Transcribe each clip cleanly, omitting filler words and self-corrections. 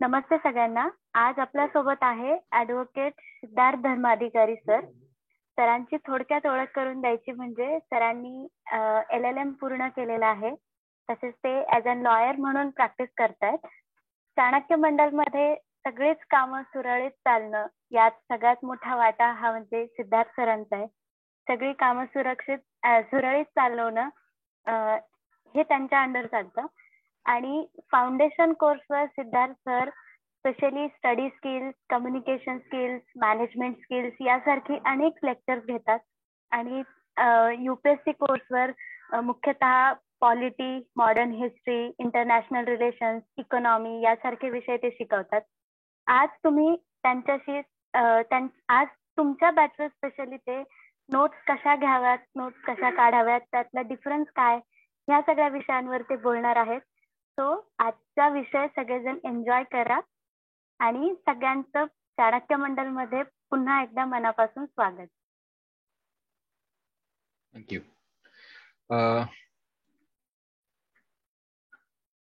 नमस्ते सगळ्यांना. आज आपल्या सोबत आहे ऍडव्होकेट सिद्धार्थ धर्माधिकारी सर. सरांची थोडक्यात ओळख करून द्यायची म्हणजे सरांनी LLM पूर्ण केलेला आहे. तसेच ते ऍज अ लॉयर म्हणून प्रॅक्टिस करतायत. चाणक्य मंडलमध्ये सगळीच कामं सुरळीत चालणं यात सगळ्यात मोठा वाटा हा म्हणजे सिद्धार्थ सरांचा आहे. सगळी कामं सुरळीत चालवणं हे त्यांच्या अंडर चालतं. आणि फाउंडेशन कोर्सवर Siddharth sir specially study skills, communication skills, management skills यासारखी अनेक लेक्चर्स घेतात. आणि UPSC कोर्सवर मुख्यतः polity, modern history, international relations, economy यासारखे विषय ते शिकवतात. आज तुम्ही त्यांच्याशी आज तुमच्या बॅचवर स्पेशली ते नोट्स कशा घ्याव्यात, नोट्स कशा काढाव्यात, त्यातला डिफरन्स काय, ह्या सगळ्या विषयांवर ते बोलणार आहेत. सो आजचा विषय सगळेजण एन्जॉय करा आणि सगळ्यांचं चाणक्य मंडलमध्ये पुन्हा एकदा मनापासून स्वागत. Thank you.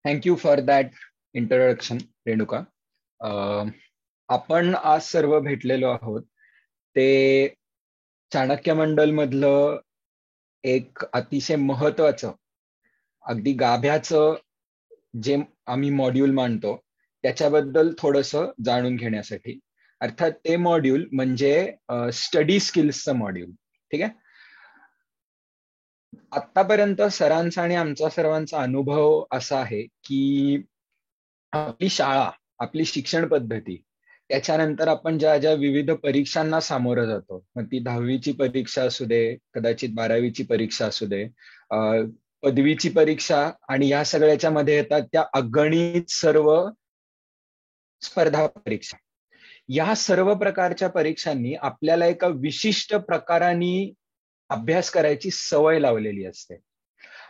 Thank you for that introduction Renuka. आपण आज सर्व भेटलेलो आहोत ते चाणक्य मंडल मधलं एक अतिशय महत्वाचं, अगदी गाभ्याचं जे आम्ही मॉड्यूल मांडतो त्याच्याबद्दल थोडंसं जाणून घेण्यासाठी. अर्थात ते मॉड्यूल म्हणजे स्टडी स्किल्सचं मॉड्यूल. ठीक आहे. आतापर्यंत सरांचा आणि आमचा सर्वांचा अनुभव असा आहे की आपली शाळा, आपली शिक्षण पद्धती, त्याच्यानंतर आपण ज्या ज्या विविध परीक्षांना सामोरं जातो, मग ती 10वीची परीक्षा असू दे, कदाचित 12वीची परीक्षा असू दे, पदवीची परीक्षा, आणि या सगळ्याच्या मध्ये येतात त्या अगणित सर्व स्पर्धा परीक्षा. या सर्व प्रकारच्या परीक्षांनी आपल्याला एका विशिष्ट प्रकाराने अभ्यास करायची सवय लावलेली असते.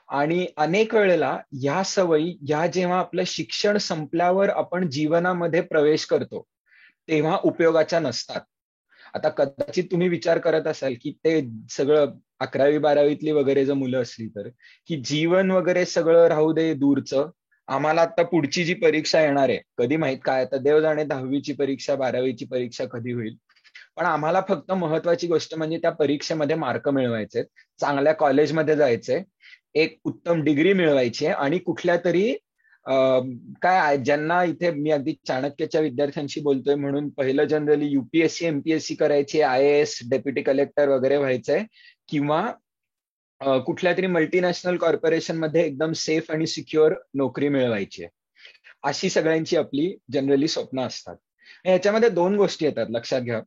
आणि अनेक वेळेला या सवयी जेव्हा आपलं शिक्षण संपल्यावर आपण जीवनामध्ये प्रवेश करतो तेव्हा उपयोगाच्या नसतात. आता कदाचित तुम्ही विचार करत असाल की ते सगळं 11वी 12वीतली वगैरे जर मुलं असली तर की जीवन वगैरे सगळं राहू दे दूरचं, आम्हाला आता पुढची जी परीक्षा येणार आहे कधी माहित काय, आता देव जाणे 10वीची परीक्षा 12वीची परीक्षा कधी होईल, पण आम्हाला फक्त महत्वाची गोष्ट म्हणजे त्या परीक्षेमध्ये मार्क मिळवायचे, चांगल्या कॉलेजमध्ये जायचे, एक उत्तम डिग्री मिळवायची आणि कुठल्या तरी काय, ज्यांना इथे मी अगदी चाणक्यच्या विद्यार्थ्यांशी बोलतोय म्हणून पहिलं जनरली UPSC MPSC करायची, IAS, डेप्युटी कलेक्टर वगैरे व्हायचंय, किंवा कुठल्या तरी मल्टीनॅशनल कॉर्पोरेशन मध्ये एकदम सेफ आणि सिक्युअर नोकरी मिळवायची. अशी सगळ्यांची आपली जनरली स्वप्न असतात. याच्यामध्ये दोन गोष्टी येतात लक्षात घ्या,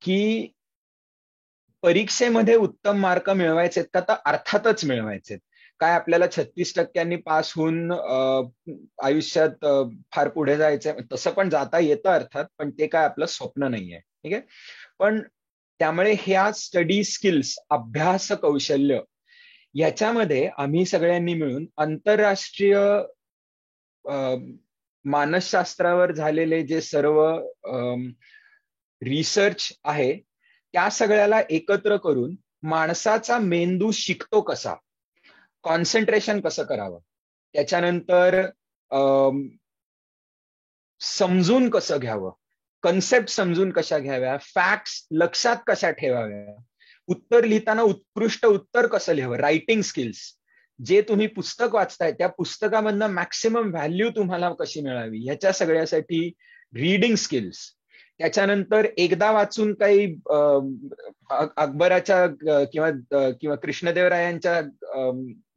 की परीक्षेमध्ये उत्तम मार्क मिळवायचेत का, तर अर्थातच मिळवायचेत. काय आपल्याला 36% पास होऊन आयुष्यात फार पुढे जायचंय, तसं पण जाता येतं अर्थात, पण ते काय आपलं स्वप्न नाहीये. ठीक आहे. पण त्यामुळे ह्या स्टडी स्किल्स, अभ्यास कौशल्य, याच्यामध्ये आम्ही सगळ्यांनी मिळून आंतरराष्ट्रीय मानसशास्त्रावर झालेले जे सर्व रिसर्च आहे त्या सगळ्याला एकत्र करून माणसाचा मेंदू शिकतो कसा, कॉन्सन्ट्रेशन कसं करावं, त्याच्यानंतर समजून कसं घ्यावं, कन्सेप्ट समजून कशा घ्याव्या, फॅक्ट्स लक्षात कशा ठेवाव्या, उत्तर लिहिताना उत्कृष्ट उत्तर कसं लिहावं, रायटिंग स्किल्स, जे तुम्ही पुस्तक वाचताय त्या पुस्तकामधनं मॅक्सिमम व्हॅल्यू तुम्हाला कशी मिळावी, ह्याच्या सगळ्यासाठी रीडिंग स्किल्स, त्याच्यानंतर एकदा वाचून काही अकबराच्या किंवा कृष्णदेवरायांच्या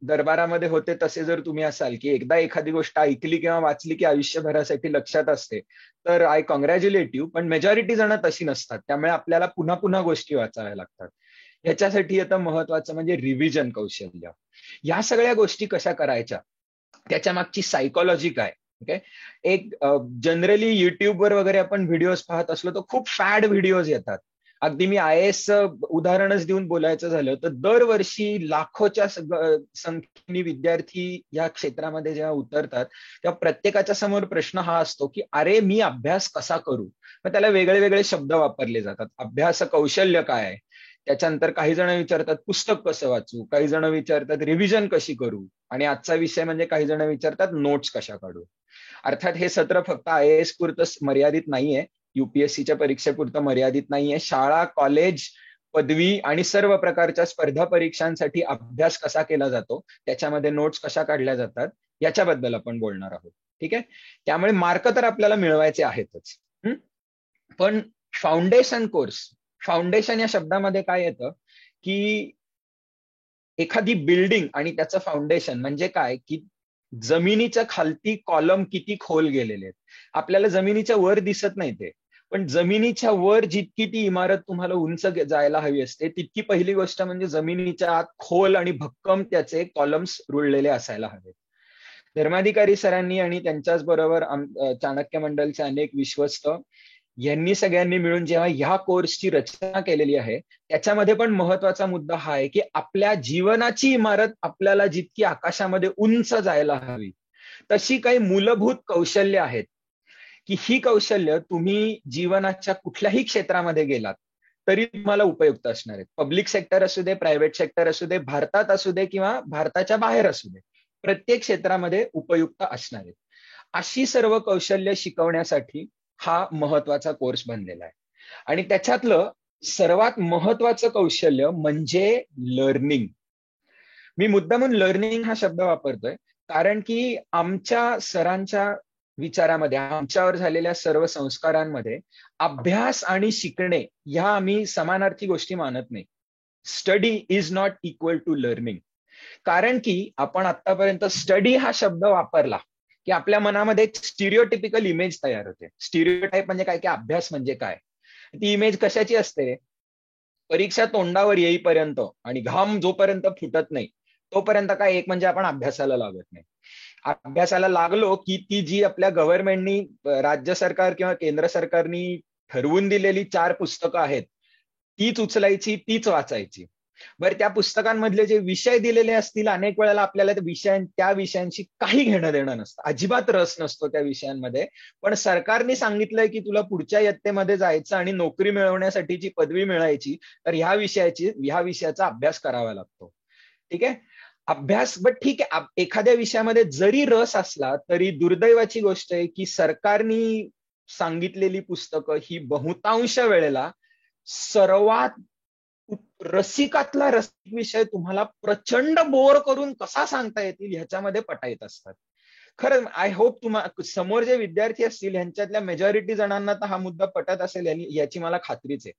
दरबारामध्ये होते तसे जर तुम्ही असाल की एकदा एखादी गोष्ट ऐकली किंवा वाचली की आयुष्यभरासाठी लक्षात असते, तर आय कॉंग्रॅच्युलेट यू. पण मेजॉरिटी जण तशी नसतात, त्यामुळे आपल्याला पुन्हा पुन्हा गोष्टी वाचाव्या लागतात. ह्याच्यासाठी आता महत्वाचं म्हणजे रिव्हिजन कौशल्य. या सगळ्या गोष्टी कशा करायच्या, त्याच्या मागची सायकोलॉजी काय. ओके. एक जनरली युट्यूबवर वगैरे आपण व्हिडिओज पाहत असलो तर खूप फॅड व्हिडिओज येतात. अगदी मी IAS उदाहरणच देऊन बोलायचं झालं तर दरवर्षी लाखोच्या संख्येने विद्यार्थी या क्षेत्रामध्ये जेव्हा उतरतात तेव्हा प्रत्येकाच्या समोर प्रश्न हा असतो की अरे मी अभ्यास कसा करू. मग त्याला वेगळे वेगळे शब्द वापरले जातात. अभ्यास कौशल्य काय आहे, त्याच्यानंतर काही जण विचारतात पुस्तक कसं वाचू, काही जण विचारतात रिव्हिजन कशी करू, आणि आजचा विषय म्हणजे काही जण विचारतात नोट्स कशा काढू. अर्थात हे सत्र फक्त IAS पुरतं मर्यादित नाहीये, UPSCच्या परीक्षेपुरतं मर्यादित नाहीये. शाळा, कॉलेज, पदवी आणि सर्व प्रकारच्या स्पर्धा परीक्षांसाठी अभ्यास कसा केला जातो, त्याच्यामध्ये नोट्स कशा काढल्या जातात, याच्याबद्दल आपण बोलणार आहोत. ठीक आहे. त्यामुळे मार्क तर आपल्याला मिळवायचे आहेतच. पण फाउंडेशन कोर्स, फाउंडेशन या शब्दामध्ये काय येतं की एखादी बिल्डिंग आणि त्याचं फाउंडेशन म्हणजे काय की जमिनीच्या खालती कॉलम किती खोल गेलेले आहेत. आपल्याला जमिनीच्या वर दिसत नाही ते, पण जमिनीच्या वर जितकी ती इमारत तुम्हाला उंच जायला हवी असते, तितकी पहिली गोष्ट म्हणजे जमिनीच्या आत खोल आणि भक्कम त्याचे कॉलम्स रुळलेले असायला हवेत. धर्माधिकारी सरांनी आणि त्यांच्याच बरोबर चाणक्य मंडलचे अनेक विश्वस्त यांनी सगळ्यांनी मिळून जेव्हा ह्या कोर्सची रचना केलेली आहे, त्याच्यामध्ये पण महत्वाचा मुद्दा हा आहे की आपल्या जीवनाची इमारत आपल्याला जितकी आकाशामध्ये उंच जायला हवी, तशी काही मूलभूत कौशल्य आहेत की ही कौशल्य तुम्ही जीवनाच्या कुठल्याही क्षेत्रामध्ये गेलात तरी तुम्हाला उपयुक्त असणार आहेत. पब्लिक सेक्टर असू दे, प्रायव्हेट सेक्टर असू दे, भारतात असू दे किंवा भारताच्या बाहेर असू दे, प्रत्येक क्षेत्रामध्ये उपयुक्त असणार आहेत. अशी सर्व कौशल्य शिकवण्यासाठी हा महत्वाचा कोर्स बनलेला आहे. आणि त्याच्यातलं सर्वात महत्वाचं कौशल्य म्हणजे लर्निंग. मी मुद्दामून लर्निंग हा शब्द वापरतोय कारण की आमच्या सरांच्या विचारामध्ये, आमच्यावर झालेल्या सर्व संस्कारांमध्ये अभ्यास आणि शिकणे ह्या आम्ही समानार्थी गोष्टी मानत नाही. Study is not equal to learning. कारण की आपण आतापर्यंत स्टडी हा शब्द वापरला की आपल्या मनामध्ये एक स्टिरियोटिपिकल इमेज तयार होते. स्टिरियोटाईप म्हणजे काय की अभ्यास म्हणजे काय. ती इमेज कशाची असते, परीक्षा तोंडावर येईपर्यंत आणि घाम जोपर्यंत फुटत नाही तोपर्यंत काय, एक म्हणजे आपण अभ्यासाला लागत नाही. अभ्यासाला लागलो की ती जी आपल्या गव्हर्नमेंटनी, राज्य सरकार किंवा केंद्र सरकारनी ठरवून दिलेली 4 पुस्तकं आहेत, तीच उचलायची, तीच वाचायची. बरं, त्या पुस्तकांमधले जे विषय दिलेले असतील अनेक वेळेला आपल्याला त्या विषयांशी काही घेणं देणं नसतं, अजिबात रस नसतो त्या विषयांमध्ये. पण सरकारने सांगितलंय की तुला पुढच्या इयत्तेमध्ये जायचं आणि नोकरी मिळवण्यासाठीची पदवी मिळायची, तर ह्या विषयाचा अभ्यास करावा लागतो. ठीक आहे. अभ्यास, बट ठीक आहे, एखाद्या विषयामध्ये जरी रस असला तरी दुर्दैवाची गोष्ट आहे की सरकारनी सांगितलेली पुस्तकं ही बहुतांश वेळेला सर्वात रसिकातला रसिक विषय तुम्हाला प्रचंड बोर करून कसा सांगता येतील ह्याच्यामध्ये पटाईत असतात. खरं आय होप समोर जे विद्यार्थी असतील ह्यांच्यातल्या मेजॉरिटी जणांना तर हा मुद्दा पटत असेल याची मला खात्रीच आहे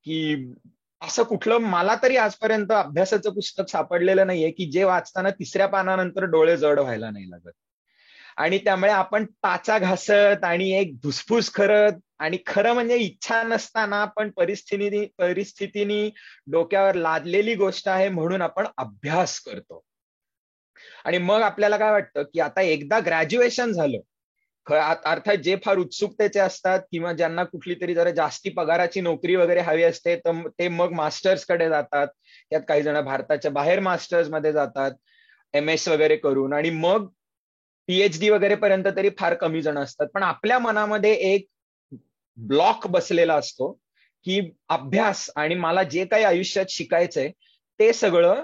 की असं कुठलं मला तरी आजपर्यंत अभ्यासाचं पुस्तक सापडलेलं नाहीये की जे वाचताना 3ऱ्या पानानंतर डोळे जड व्हायला नाही लागत. आणि त्यामुळे आपण टाचा घासत आणि एक धुसफूस करत आणि खरं म्हणजे इच्छा नसताना पण परिस्थितीनी डोक्यावर लादलेली गोष्ट आहे म्हणून आपण अभ्यास करतो. आणि मग आपल्याला काय वाटतं की आता एकदा ग्रॅज्युएशन झालं, अर्थात जे फार उत्सुकतेचे असतात किंवा ज्यांना कुठली तरी जरा जास्ती पगाराची नोकरी वगैरे हवी असते तर ते मग मास्टर्स कडे जातात. त्यात काही जण भारताच्या बाहेर मास्टर्स मध्ये जातात MS वगैरे करून, आणि मग PhD वगैरे पर्यंत तरी फार कमी जण असतात. पण आपल्या मनामध्ये एक ब्लॉक बसलेला असतो की अभ्यास आणि मला जे काही आयुष्यात शिकायचंय ते सगळं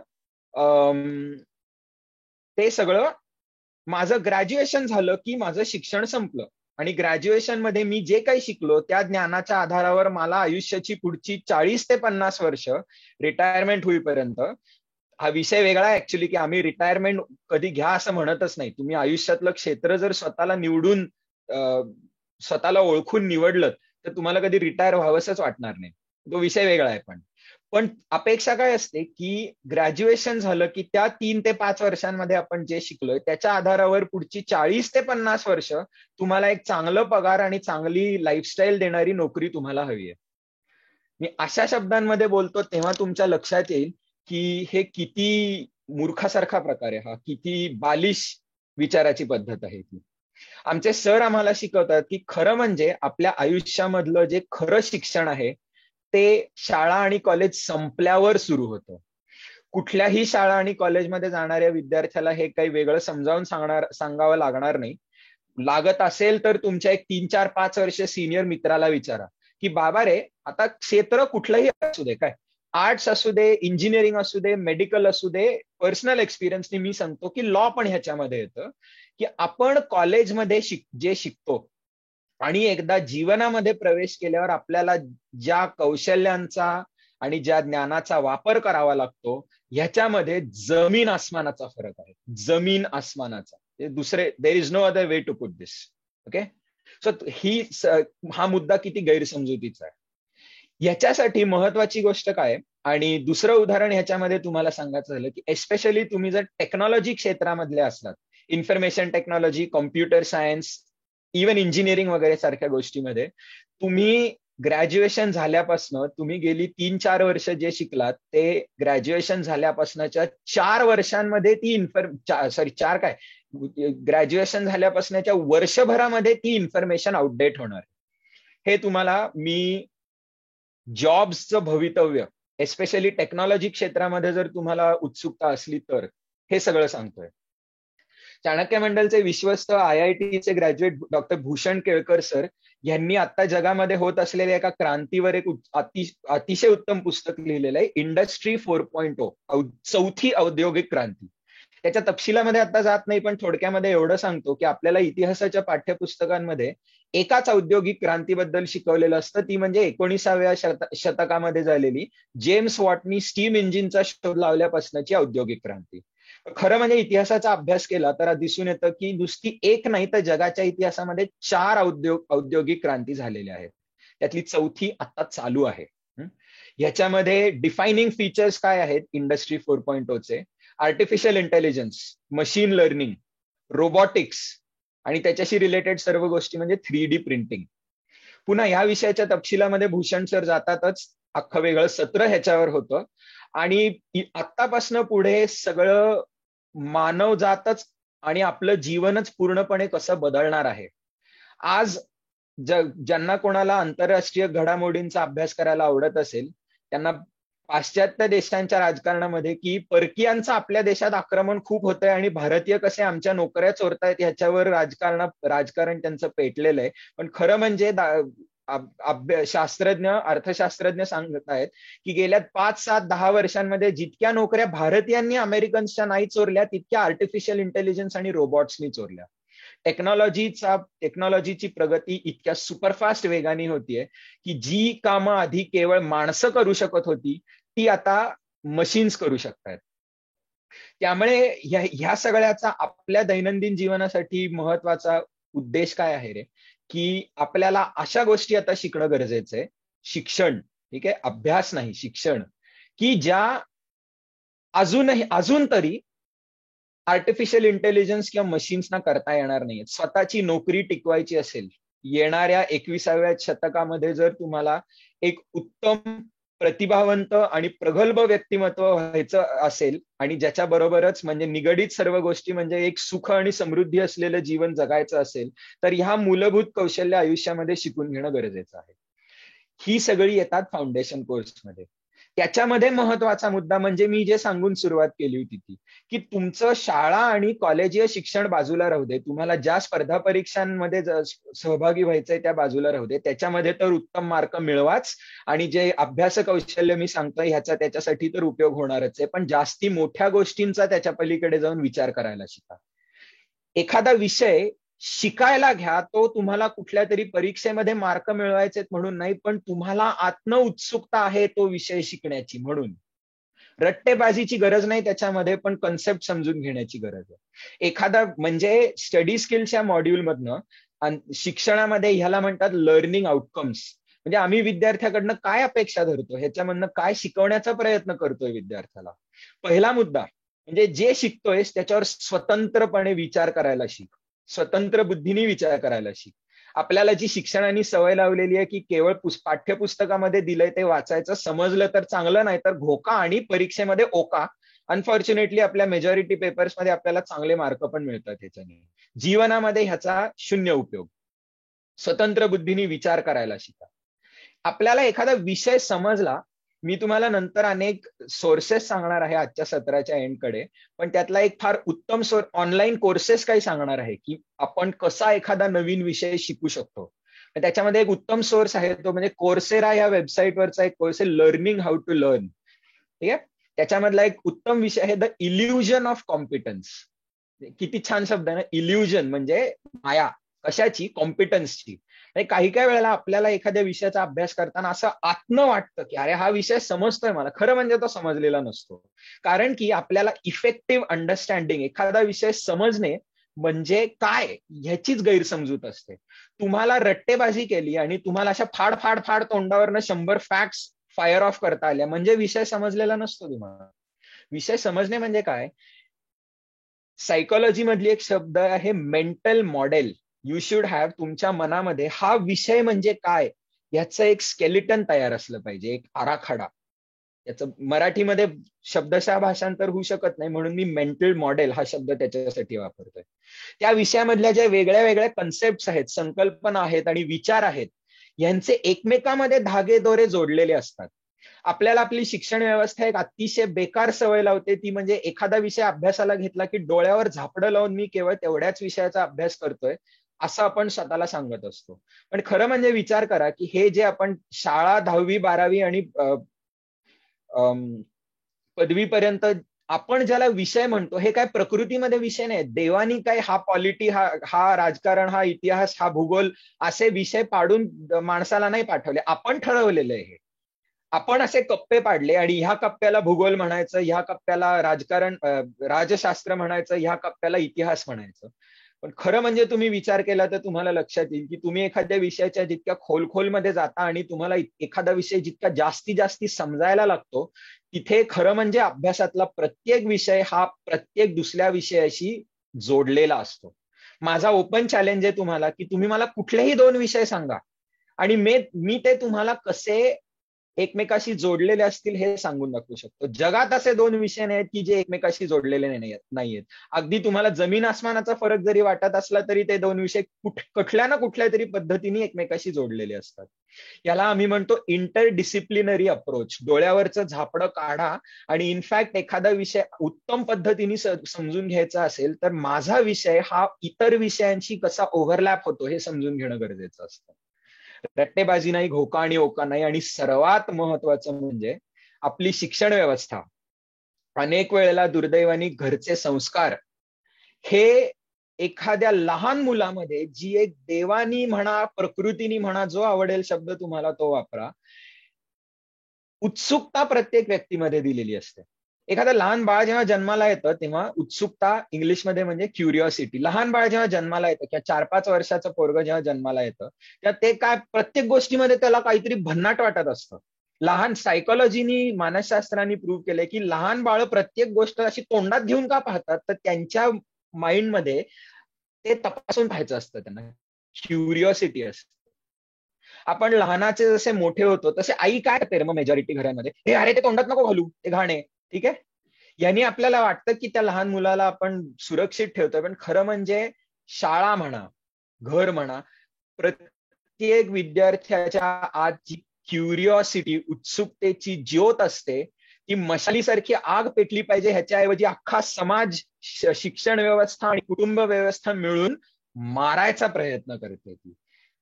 माझं ग्रॅज्युएशन झालं की माझं शिक्षण संपलं, आणि ग्रॅज्युएशन मध्ये मी जे काही शिकलो त्या ज्ञानाच्या आधारावर मला आयुष्याची पुढची 40 ते 50 वर्ष रिटायरमेंट होईपर्यंत, हा विषय वेगळा आहे ऍक्च्युली की आम्ही रिटायरमेंट कधी घ्या असं म्हणतच नाही. तुम्ही आयुष्यातलं क्षेत्र जर स्वतःला ओळखून निवडलं तर तुम्हाला कधी रिटायर व्हावंसच वाटणार नाही, तो विषय वेगळा आहे. पण अपेक्षा काय असते की ग्रॅज्युएशन झालं की त्या 3 ते 5 वर्षांमध्ये आपण जे शिकलोय त्याच्या आधारावर पुढची 40 ते 50 वर्ष तुम्हाला एक चांगलं पगार आणि चांगली लाईफस्टाईल देणारी नोकरी तुम्हाला हवी आहे. मी अशा शब्दांमध्ये बोलतो तेव्हा तुमच्या लक्षात येईल की हे किती मूर्खासारखा प्रकार आहे, हा किती बालिश विचाराची पद्धत आहे ती. आमचे सर आम्हाला शिकवतात की खरं म्हणजे आपल्या आयुष्यामधलं जे खरं शिक्षण आहे ते शाळा आणि कॉलेज संपल्यावर सुरू होतं. कुठल्याही शाळा आणि कॉलेजमध्ये जाणाऱ्या विद्यार्थ्याला हे काही वेगळं समजावून सांगावं लागणार नाही. लागत असेल तर तुमच्या एक 3, 4, 5 वर्ष सिनियर मित्राला विचारा की बाबा रे, आता क्षेत्र कुठलंही असू दे काय, आर्ट्स असू दे, इंजिनिअरिंग असू दे, मेडिकल असू दे, पर्सनल एक्सपिरियन्सनी मी सांगतो की लॉ पण ह्याच्यामध्ये येतं, की आपण कॉलेजमध्ये जे शिकतो आणि एकदा जीवनामध्ये प्रवेश केल्यावर आपल्याला ज्या कौशल्यांचा आणि ज्या ज्ञानाचा वापर करावा लागतो, ह्याच्यामध्ये जमीन आसमानाचा फरक आहे. जमीन आसमानाचा. दुसरे, there is no other way to put this. Okay. So हा मुद्दा किती गैरसमजुतीचा आहे. ह्याच्यासाठी महत्वाची गोष्ट काय, आणि दुसरं उदाहरण ह्याच्यामध्ये तुम्हाला सांगायचं झालं की एस्पेशली तुम्ही जर टेक्नॉलॉजी क्षेत्रामधले असलात, information technology, computer science, even engineering वगैरे सारख्या गोष्टीमध्ये तुम्ही ग्रॅज्युएशन झाल्यापासनं तुम्ही गेली 3-4 वर्ष जे शिकलात ते ग्रॅज्युएशन झाल्यापासनच्या 4 वर्षांमध्ये ती ग्रॅज्युएशन झाल्यापासनच्या वर्षभरामध्ये ती इन्फॉर्मेशन आउटडेट होणार. हे तुम्हाला मी जॉब्सचं भवितव्य, एस्पेशली टेक्नॉलॉजी क्षेत्रामध्ये जर तुम्हाला उत्सुकता असली तर हे सगळं सांगतोय. चाणक्य मंडलचे विश्वस्त IITचे graduate doctor Bhushan Kelkar sir यांनी आता जगामध्ये होत असलेल्या एका क्रांतीवर एक अतिशय उत्तम पुस्तक लिहिलेलं आहे, इंडस्ट्री 4.0, चौथी औद्योगिक क्रांती. त्याच्या तपशिलामध्ये आता जात नाही, पण थोडक्यामध्ये एवढं सांगतो की आपल्याला इतिहासाच्या पाठ्यपुस्तकांमध्ये एकाच औद्योगिक क्रांतीबद्दल शिकवलेलं असतं, ती म्हणजे 19व्या शतकामध्ये झालेली जेम्स वॉटनी स्टीम इंजिनचा शोध लावल्यापासूनची औद्योगिक क्रांती. खरं म्हणजे इतिहासाचा अभ्यास केला तर दिसून येतं की नुसती एक नाही तर जगाच्या इतिहासामध्ये 4 औद्योगिक क्रांती झालेल्या आहेत. त्यातली चौथी आता चालू आहे. ह्याच्यामध्ये डिफायनिंग फीचर्स काय आहेत इंडस्ट्री 4.0चे? Artificial intelligence, machine learning, robotics आणि त्याच्याशी रिलेटेड सर्व गोष्टी म्हणजे 3D प्रिंटिंग. पुन्हा ह्या विषयाच्या तपशिलामध्ये भूषण सर जातातच, अख्खं वेगळं सत्र ह्याच्यावर होतं. आणि आत्तापासनं पुढे सगळं मानवजातच आणि आपलं जीवनच पूर्णपणे कसं बदलणार आहे. आज ज्यांना कोणाला आंतरराष्ट्रीय घडामोडींचा अभ्यास करायला आवडत असेल त्यांना पाश्चात्य देशांच्या राजकारणामध्ये की परकीयांचं आपल्या देशात आक्रमण खूप होतंय आणि भारतीय कसे आमच्या नोकऱ्या चोरतायत ह्याच्यावर राजकारण त्यांचं पेटलेलं आहे. पण खरं म्हणजे अर्थशास्त्रज्ञ सांगत आहेत की गेल्या 5-7-10 वर्षांमध्ये जितक्या नोकऱ्या भारतीयांनी अमेरिकन्सच्या नाही चोरल्या तितक्या आर्टिफिशियल इंटेलिजन्स आणि रोबोट्सनी चोरल्या. टेक्नॉलॉजीची प्रगती इतक्या सुपरफास्ट वेगाने होतीये की जी कामं आधी केवळ माणसं करू शकत होती ती आता मशीन्स करू शकतात. त्यामुळे ह्या सगळ्याचा आपल्या दैनंदिन जीवनासाठी महत्वाचा उद्देश काय आहे रे, की आपल्याला अशा गोष्टी आता शिकणं गरजेचं आहे. शिक्षण, ठीक आहे, अभ्यास नाही, शिक्षण, की ज्या अजून तरी आर्टिफिशियल इंटेलिजन्स किंवा मशीन्सना करता येणार नाही. स्वतःची नोकरी टिकवायची असेल, येणाऱ्या 21व्या शतकामध्ये जर तुम्हाला एक उत्तम प्रतिभावंत आणि प्रगल्भ व्यक्तिमत्व व्हायचं असेल आणि ज्याच्या बरोबरच म्हणजे निगडीत सर्व गोष्टी म्हणजे एक सुख आणि समृद्धी असलेलं जीवन जगायचं असेल तर ह्या मूलभूत कौशल्य आयुष्यामध्ये शिकून घेणं गरजेचं आहे. ही सगळी येतात फाउंडेशन कोर्समध्ये. त्याच्यामध्ये महत्वाचा मुद्दा म्हणजे मी जे सांगून सुरुवात केली होती ती, की तुमचं शाळा आणि कॉलेजीय शिक्षण बाजूला राहू दे, तुम्हाला ज्या स्पर्धा परीक्षांमध्ये सहभागी व्हायचंय त्या बाजूला राहू दे, त्याच्यामध्ये तर उत्तम मार्क मिळवाच आणि जे अभ्यास कौशल्य मी सांगतोय ह्याचा त्याच्यासाठी तर उपयोग होणारच आहे, पण जास्ती मोठ्या गोष्टींचा त्याच्या पलीकडे जाऊन विचार करायला शिका. एखादा विषय शिकायला घ्या, तो तुम्हाला कुठल्या तरी परीक्षेमध्ये मार्क मिळवायचे म्हणून नाही, पण तुम्हाला आत्म उत्सुकता आहे तो विषय शिकण्याची म्हणून. रट्टेबाजीची गरज नाही त्याच्यामध्ये, पण कन्सेप्ट समजून घेण्याची गरज आहे. एखादा म्हणजे स्टडी स्किल्सच्या मॉड्यूलमधनं शिक्षणामध्ये ह्याला म्हणतात लर्निंग आउटकम्स, म्हणजे आम्ही विद्यार्थ्याकडनं काय अपेक्षा धरतो, ह्याच्यामधनं काय शिकवण्याचा प्रयत्न करतोय विद्यार्थ्याला. पहिला मुद्दा म्हणजे जे शिकतोयस त्याच्यावर स्वतंत्रपणे विचार करायला शिक, स्वतंत्र बुद्धीने विचार करायला शिक. आपल्याला जी शिक्षणाने सवय लावलेली आहे की केवळ पाठ्यपुस्तकामध्ये दिलंय ते वाचायचं, समजलं तर चांगलं, नाही तर घोका आणि परीक्षेमध्ये ओका. अनफॉर्च्युनेटली आपल्या मेजॉरिटी पेपर्समध्ये आपल्याला चांगले मार्क पण मिळतात ह्याच्याने. जीवनामध्ये ह्याचा शून्य उपयोग. स्वतंत्र बुद्धीने विचार करायला शिका. आपल्याला एखादा विषय समजला, मी तुम्हाला नंतर अनेक सोर्सेस सांगणार आहे आजच्या सत्राच्या एंडकडे, पण त्यातला एक फार उत्तम ऑनलाईन कोर्सेस काही सांगणार आहे की आपण कसा एखादा नवीन विषय शिकू शकतो. त्याच्यामध्ये एक उत्तम सोर्स आहे तो म्हणजे कोर्सेरा या वेबसाईटवरचा एक कोर्स आहे, लर्निंग हाऊ टू लर्न. ठीक आहे. त्याच्यामधला एक उत्तम विषय आहे द इल्युजन ऑफ कॉम्पिटन्स. किती छान शब्द आहे ना, इल्युजन म्हणजे माया. कशाची? कॉम्पिटन्सची. काही काही वेळेला आपल्याला एखाद्या विषयाचा अभ्यास करताना असं आत्म वाटतं की अरे हा विषय समजतोय मला, खरं म्हणजे तो समजलेला नसतो. कारण की आपल्याला इफेक्टिव्ह अंडरस्टँडिंग, एखादा विषय समजणे म्हणजे काय ह्याचीच गैरसमजूत असते. तुम्हाला रट्टेबाजी केली आणि तुम्हाला अशा फाड फाड फाड तोंडावरनं 100 फॅक्ट्स फायर ऑफ करता आल्या म्हणजे विषय समजलेला नसतो तुम्हाला. विषय समजणे म्हणजे काय? सायकोलॉजी मधली एक शब्द आहे mental model. You should have, तुमच्या मनामध्ये हा विषय म्हणजे काय याचं एक स्केलिटन तयार असलं पाहिजे, एक आराखडा. याचं मराठीमध्ये शब्दशः भाषांतर होऊ शकत नाही, म्हणून मी मेंटल मॉडेल हा शब्द त्याच्यासाठी वापरतोय. त्या विषयामधल्या ज्या वेगळ्या वेगळ्या कन्सेप्ट आहेत, संकल्पना आहेत आणि विचार आहेत, यांचे एकमेकांमध्ये धागेदोरे जोडलेले असतात. आपल्याला आपली शिक्षण व्यवस्था एक अतिशय बेकार सवय लावते, ती म्हणजे एखादा विषय अभ्यासाला घेतला की डोळ्यावर झापडं लावून मी केवळ तेवढ्याच विषयाचा अभ्यास करतोय असं आपण स्वतःला सांगत असतो. पण खरं म्हणजे विचार करा की हे जे आपण शाळा 10वी 12वी आणि पदवीपर्यंत आपण ज्याला विषय म्हणतो, हे काय प्रकृतीमध्ये विषय नाही. देवानी काय हा पॉलिटी, हा राजकारण, हा इतिहास, हा भूगोल असे विषय पाडून माणसाला नाही पाठवले, आपण ठरवलेलं आहे. आपण असे कप्पे पाडले आणि ह्या कप्प्याला भूगोल म्हणायचं, ह्या कप्प्याला राजकारण राजशास्त्र म्हणायचं, ह्या कप्प्याला इतिहास म्हणायचं. पण खरं म्हणजे तुम्ही विचार केला तर तुम्हाला लक्षात येईल की तुम्ही एखाद्या विषयाच्या जितक्या खोलमध्ये जाता आणि तुम्हाला एखादा विषय जितका जास्ती समजायला लागतो, तिथे खरं म्हणजे अभ्यासातला प्रत्येक विषय हा प्रत्येक दुसऱ्या विषयाशी जोडलेला असतो. माझा ओपन चॅलेंज आहे तुम्हाला की तुम्ही मला कुठलेही 2 विषय सांगा आणि मी ते तुम्हाला कसे एकमेकाशी जोडलेले असतील हे सांगून दाखवू शकतो. जगात असे 2 विषय नाहीत की जे एकमेकाशी जोडलेले नाहीयेत. अगदी तुम्हाला जमीन आसमानाचा फरक जरी वाटत असला तरी ते 2 विषय कुठल्या ना कुठल्या तरी पद्धतीने एकमेकाशी जोडलेले असतात. याला आम्ही म्हणतो इंटरडिसिप्लिनरी अप्रोच. डोळ्यावरचं झापडं काढा आणि इनफॅक्ट एखादा विषय उत्तम पद्धतीने समजून घ्यायचा असेल तर माझा विषय हा इतर विषयांशी कसा ओव्हरलॅप होतो हे समजून घेणं गरजेचं असतं. रट्टेबाजी नाही, घोका आणि ओका नाही. आणि सर्वात महत्वाचं म्हणजे आपली शिक्षण व्यवस्था, अनेक वेळेला दुर्दैवानी घरचे संस्कार हे एखाद्या लहान मुलामध्ये जी एक देवानी म्हणा, प्रकृतीनी म्हणा, जो आवडेल शब्द तुम्हाला तो वापरा, उत्सुकता प्रत्येक व्यक्तीमध्ये दिलेली असते. एखादं लहान बाळ जेव्हा जन्माला येतं तेव्हा उत्सुकता इंग्लिशमध्ये म्हणजे क्युरिओसिटी. लहान बाळ जेव्हा जन्माला येतं किंवा 4-5 वर्षाचं पोरग जेव्हा जन्माला येतं तेव्हा ते काय प्रत्येक गोष्टीमध्ये त्याला काहीतरी भन्नाट वाटत असतं. लहान सायकोलॉजीनी, मानसशास्त्राने प्रूव्ह केलंय की लहान बाळ प्रत्येक गोष्ट अशी तोंडात घेऊन का पाहतात, तर त्यांच्या माइंडमध्ये ते तपासून पाहायचं असतं, त्यांना क्युरिओसिटी असते. आपण लहानाचे जसे मोठे होतो तसे आई काय करते रे मग मेजॉरिटी घरामध्ये, हे अरे ते तोंडात नको घालू, ते घाणे. ठीक आहे, यांनी आपल्याला वाटतं की त्या लहान मुलाला आपण सुरक्षित ठेवतोय, पण खरं म्हणजे शाळा म्हणा, घर म्हणा, प्रत्येक विद्यार्थ्याच्या आत जी क्युरिओसिटी, उत्सुकतेची ज्योत असते, ती मशालीसारखी आग पेटली पाहिजे. ह्याच्याऐवजी अख्खा समाज, शिक्षण व्यवस्था आणि कुटुंब व्यवस्था मिळून मारायचा प्रयत्न करते. ती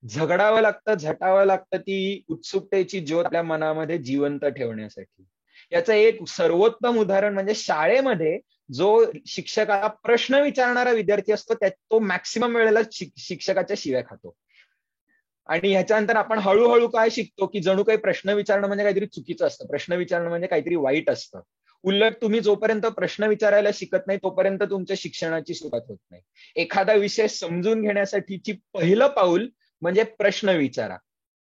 झगडावं लागतं, झटावं लागतं ती उत्सुकतेची ज्योत आपल्या मनामध्ये जिवंत ठेवण्यासाठी. याचं एक सर्वोत्तम उदाहरण म्हणजे शाळेमध्ये जो शिक्षकाला प्रश्न विचारणारा विद्यार्थी असतो तो मॅक्सिमम वेळेला शिक्षकाच्या शिव्या खातो. आणि ह्याच्यानंतर आपण हळूहळू काय शिकतो की जणू काही प्रश्न विचारणं म्हणजे काहीतरी चुकीचं असतं, प्रश्न विचारणं म्हणजे काहीतरी वाईट असतं. उलट तुम्ही जोपर्यंत प्रश्न विचारायला शिकत नाही तोपर्यंत तुमच्या शिक्षणाची सुरुवात होत नाही. एखादा विषय समजून घेण्यासाठीची पहिलं पाऊल म्हणजे प्रश्न विचारा.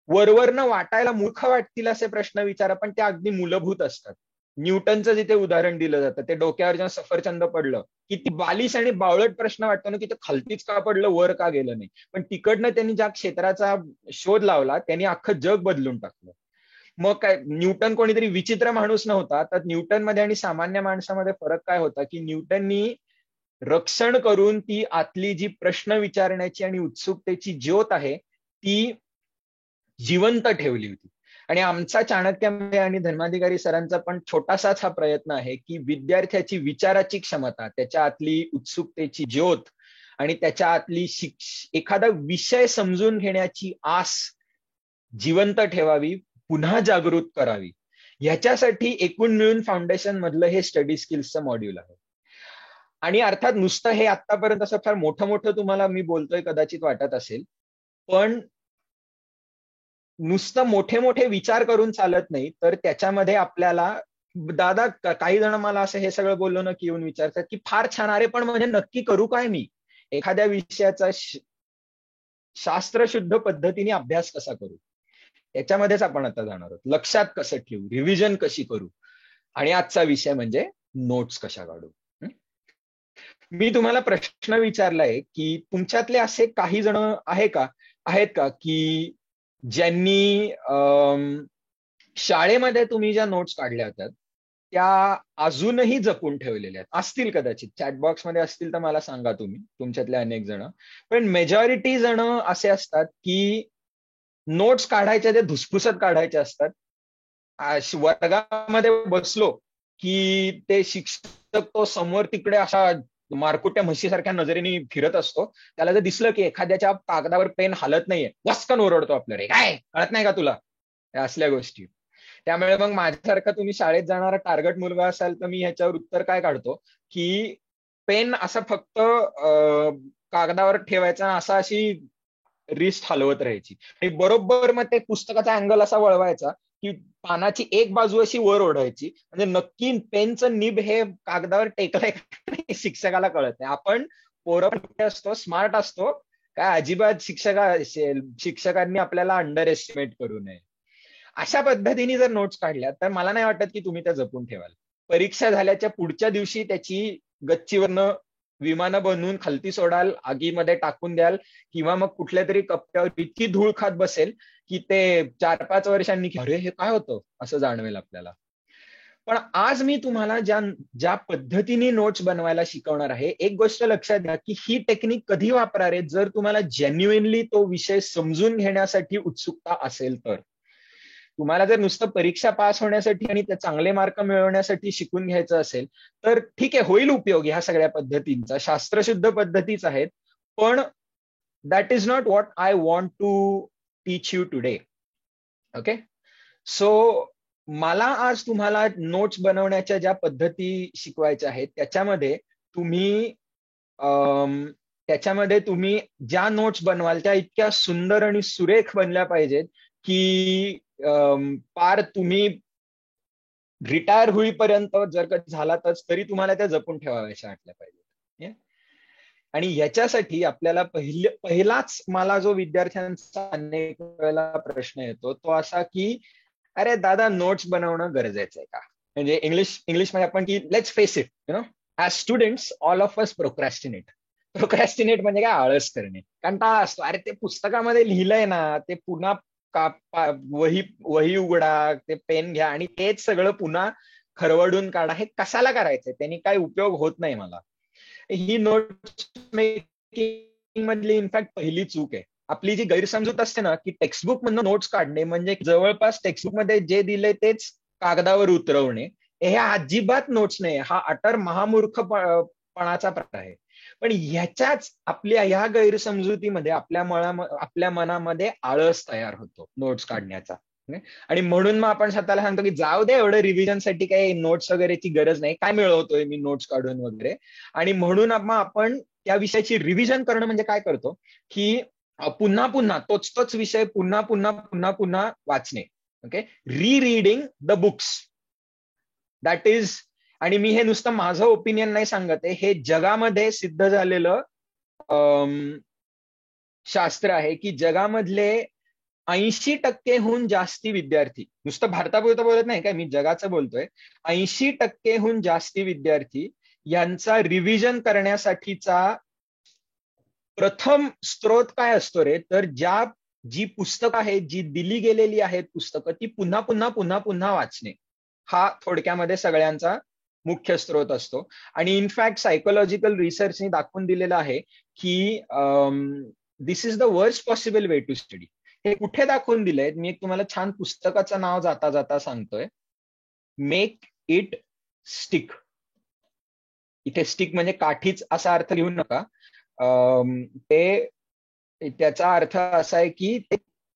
वरवरनं वाटायला मूर्ख वाटतील असे प्रश्न विचारा, पण ते अगदी मूलभूत असतात. न्यूटनचं जिथे उदाहरण दिलं जातं, ते डोक्यावर जेव्हा सफरचंद पडलं, किती बालिश आणि बावळट प्रश्न वाटतो ना की ते खालतीच का पडलं, वर का गेलं नाही. पण तिकडनं त्यांनी ज्या क्षेत्राचा शोध लावला त्यांनी अख्खं जग बदलून टाकलं. मग काय, न्यूटन कोणीतरी विचित्र माणूस नव्हता. तर न्यूटनमध्ये आणि सामान्य माणसामध्ये फरक काय होता की न्यूटननी रक्षण करून ती आतली जी प्रश्न विचारण्याची आणि उत्सुकतेची ज्योत आहे ती जिवंत ठेवली होती. आणि आमचा चाणक्य आणि धर्माधिकारी सरांचा पण छोटासाच हा प्रयत्न आहे की विद्यार्थ्याची विचाराची क्षमता, त्याच्या आतली उत्सुकतेची ज्योत आणि त्याच्या आतली एखादा विषय समजून घेण्याची आस जिवंत ठेवावी, पुन्हा जागृत करावी. ह्याच्यासाठी एकूण मिळून फाउंडेशन मधलं हे स्टडी स्किल्सचं मॉड्यूल आहे. आणि अर्थात नुसतं हे आतापर्यंत असं फार मोठं मोठं तुम्हाला मी बोलतोय कदाचित वाटत असेल, पण नुसतं मोठे मोठे विचार करून चालत नाही, तर त्याच्यामध्ये आपल्याला दादा काही जण मला असं हे सगळं बोललो ना की येऊन विचारतात की फार छान, अरे पण म्हणजे नक्की करू काय मी एखाद्या विषयाचा शास्त्रशुद्ध पद्धतीने अभ्यास कसा करू, याच्यामध्येच आपण आता जाणार आहोत. लक्षात कसं ठेवू, रिव्हिजन कशी करू, आणि आजचा विषय म्हणजे नोट्स कशा काढू. मी तुम्हाला प्रश्न विचारलाय की तुमच्यातले असे काही जण आहेत का की ज्यांनी शाळेमध्ये तुम्ही ज्या नोट्स काढल्या होत्या त्या अजूनही जपून ठेवलेल्या आहेत? असतील कदाचित, चॅटबॉक्स मध्ये असतील तर मला सांगा तुम्ही, तुमच्यातले अनेक जण. पण मेजॉरिटी जण असे असतात की नोट्स काढायच्या ते धुसफुसत काढायच्या असतात. वर्गामध्ये बसलो की ते शिक्षक तो समोर तिकडे अशा मारकुट्या म्हशीसारख्या नजरेने फिरत असतो. त्याला जर दिसलं की एखाद्याच्या कागदावर पेन हालत नाहीये, वस्कन ओरडतो आपल्याला, काय कळत नाही का तुला, असल्या गोष्टी. त्यामुळे मग माझ्यासारखा तुम्ही शाळेत जाणारा टार्गेट मुलगा असाल तर मी ह्याच्यावर उत्तर काय काढतो की पेन असं फक्त कागदावर ठेवायचा, अशी रिस्ट हलवत राहायची आणि बरोबर मग ते पुस्तकाचा अँगल असा वळवायचा की पानाची एक बाजू अशी वर ओढायची, म्हणजे नक्की पेनचं निब हे कागदावर टेकलंय शिक्षकाला कळत नाही. आपण पोरं असतो, स्मार्ट असतो, काय अजिबात शिक्षकांनी आपल्याला अंडर एस्टिमेट करू नये. अशा पद्धतीने जर नोट्स काढल्या तर मला नाही वाटत की तुम्ही त्या जपून ठेवाल. परीक्षा झाल्याच्या पुढच्या दिवशी त्याची गच्चीवरनं विमानं बनवून खालती सोडाल, आगीमध्ये टाकून द्याल, किंवा मग कुठल्या तरी कप्प्यावर इतकी धूळ खात बसेल की ते 4-5 वर्षांनी अरे हे काय होतं असं जाणवेल आपल्याला. पण आज मी तुम्हाला ज्या पद्धतीने नोट्स बनवायला शिकवणार आहे, एक गोष्ट लक्षात घ्या की ही टेक्निक कधी वापरारे जर तुम्हाला जेन्युइनली तो विषय समजून घेण्यासाठी उत्सुकता असेल तर. तुम्हाला जर नुसतं परीक्षा पास होण्यासाठी आणि ते चांगले मार्क मिळवण्यासाठी शिकून घ्यायचं असेल तर ठीक आहे, होईल उपयोग ह्या सगळ्या पद्धतींचा, शास्त्रशुद्ध पद्धतीच आहेत, पण that is not what I want to teach you today. Okay, so मला आज तुम्हाला नोट्स बनवण्याच्या ज्या पद्धती शिकवायच्या आहेत त्याच्यामध्ये तुम्ही ज्या नोट्स बनवाल त्या इतक्या सुंदर आणि सुरेख बनल्या पाहिजेत की पार तुम्ही रिटायर होईपर्यंत जर कधी झालातच तरी तुम्हाला त्या जपून ठेवाव्याशा वाटल्या पाहिजेत. आणि याच्यासाठी आपल्याला पहिलाच मला जो विद्यार्थ्यांचा अनेक वेळेला प्रश्न येतो तो असा की अरे दादा नोट्स बनवणं गरजेचं आहे का? म्हणजे इंग्लिशमध्ये आपण की let's face it, as students all of us procrastinate म्हणजे काय, आळस करणे, कंटाळा असतो. अरे ते पुस्तकामध्ये लिहिलंय ना, ते पुन्हा वही उघडा, ते पेन घ्या आणि तेच सगळं पुन्हा खरवडून काढा, हे कशाला करायचंय, त्यांनी काय उपयोग होत नाही मला. ही नोट्स मेकिंग मधली इनफॅक्ट पहिली चूक आहे. आपली जी गैरसमजूत असते ना की टेक्स्टबुक मधनं नोट्स काढणे म्हणजे जवळपास टेक्स्टबुक मध्ये जे दिले तेच कागदावर उतरवणे, हे अजिबात नोट्स नाही, हा अटर महामूर्खपणाचा प्रकार आहे. पण ह्याच्याच आपल्या ह्या गैरसमजुतीमध्ये आपल्या मनामध्ये आळस तयार होतो नोट्स काढण्याचा. आणि म्हणून मग आपण स्वतःला सांगतो की जाऊ दे, एवढं रिव्हिजनसाठी काही नोट्स वगैरेची गरज नाही, काय मिळवतोय मी नोट्स काढून वगैरे. आणि म्हणून आपण त्या विषयाची रिव्हिजन करणं म्हणजे काय करतो की पुन्हा पुन्हा तोच विषय पुन्हा पुन्हा वाचणे. Okay, reading the books, that is, आणि मी हे नुसतं माझं ओपिनियन नाही सांगत आहे, हे जगामध्ये सिद्ध झालेलं शास्त्र आहे की जगामधले 80% जास्ती विद्यार्थी, नुसतं भारतापुरतं बोलत नाही काय, मी जगाचं बोलतोय, 80% जास्ती विद्यार्थी यांचा रिव्हिजन करण्यासाठीचा प्रथम स्रोत काय असतो रे, तर जी पुस्तकं आहेत, जी दिली गेलेली आहेत पुस्तकं, ती पुन्हा पुन्हा वाचणे, हा थोडक्यामध्ये सगळ्यांचा मुख्य स्रोत असतो. आणि इनफॅक्ट सायकोलॉजिकल रिसर्चने दाखवून दिलेलं आहे की this is the worst possible way to study. हे कुठे दाखवून दिलंय, मी एक तुम्हाला छान पुस्तकाचं नाव जाता जाता सांगतोय, मेक इट स्टिक. इथे स्टिक म्हणजे काठीच असा अर्थ घेऊ नका, त्याचा अर्थ असा आहे की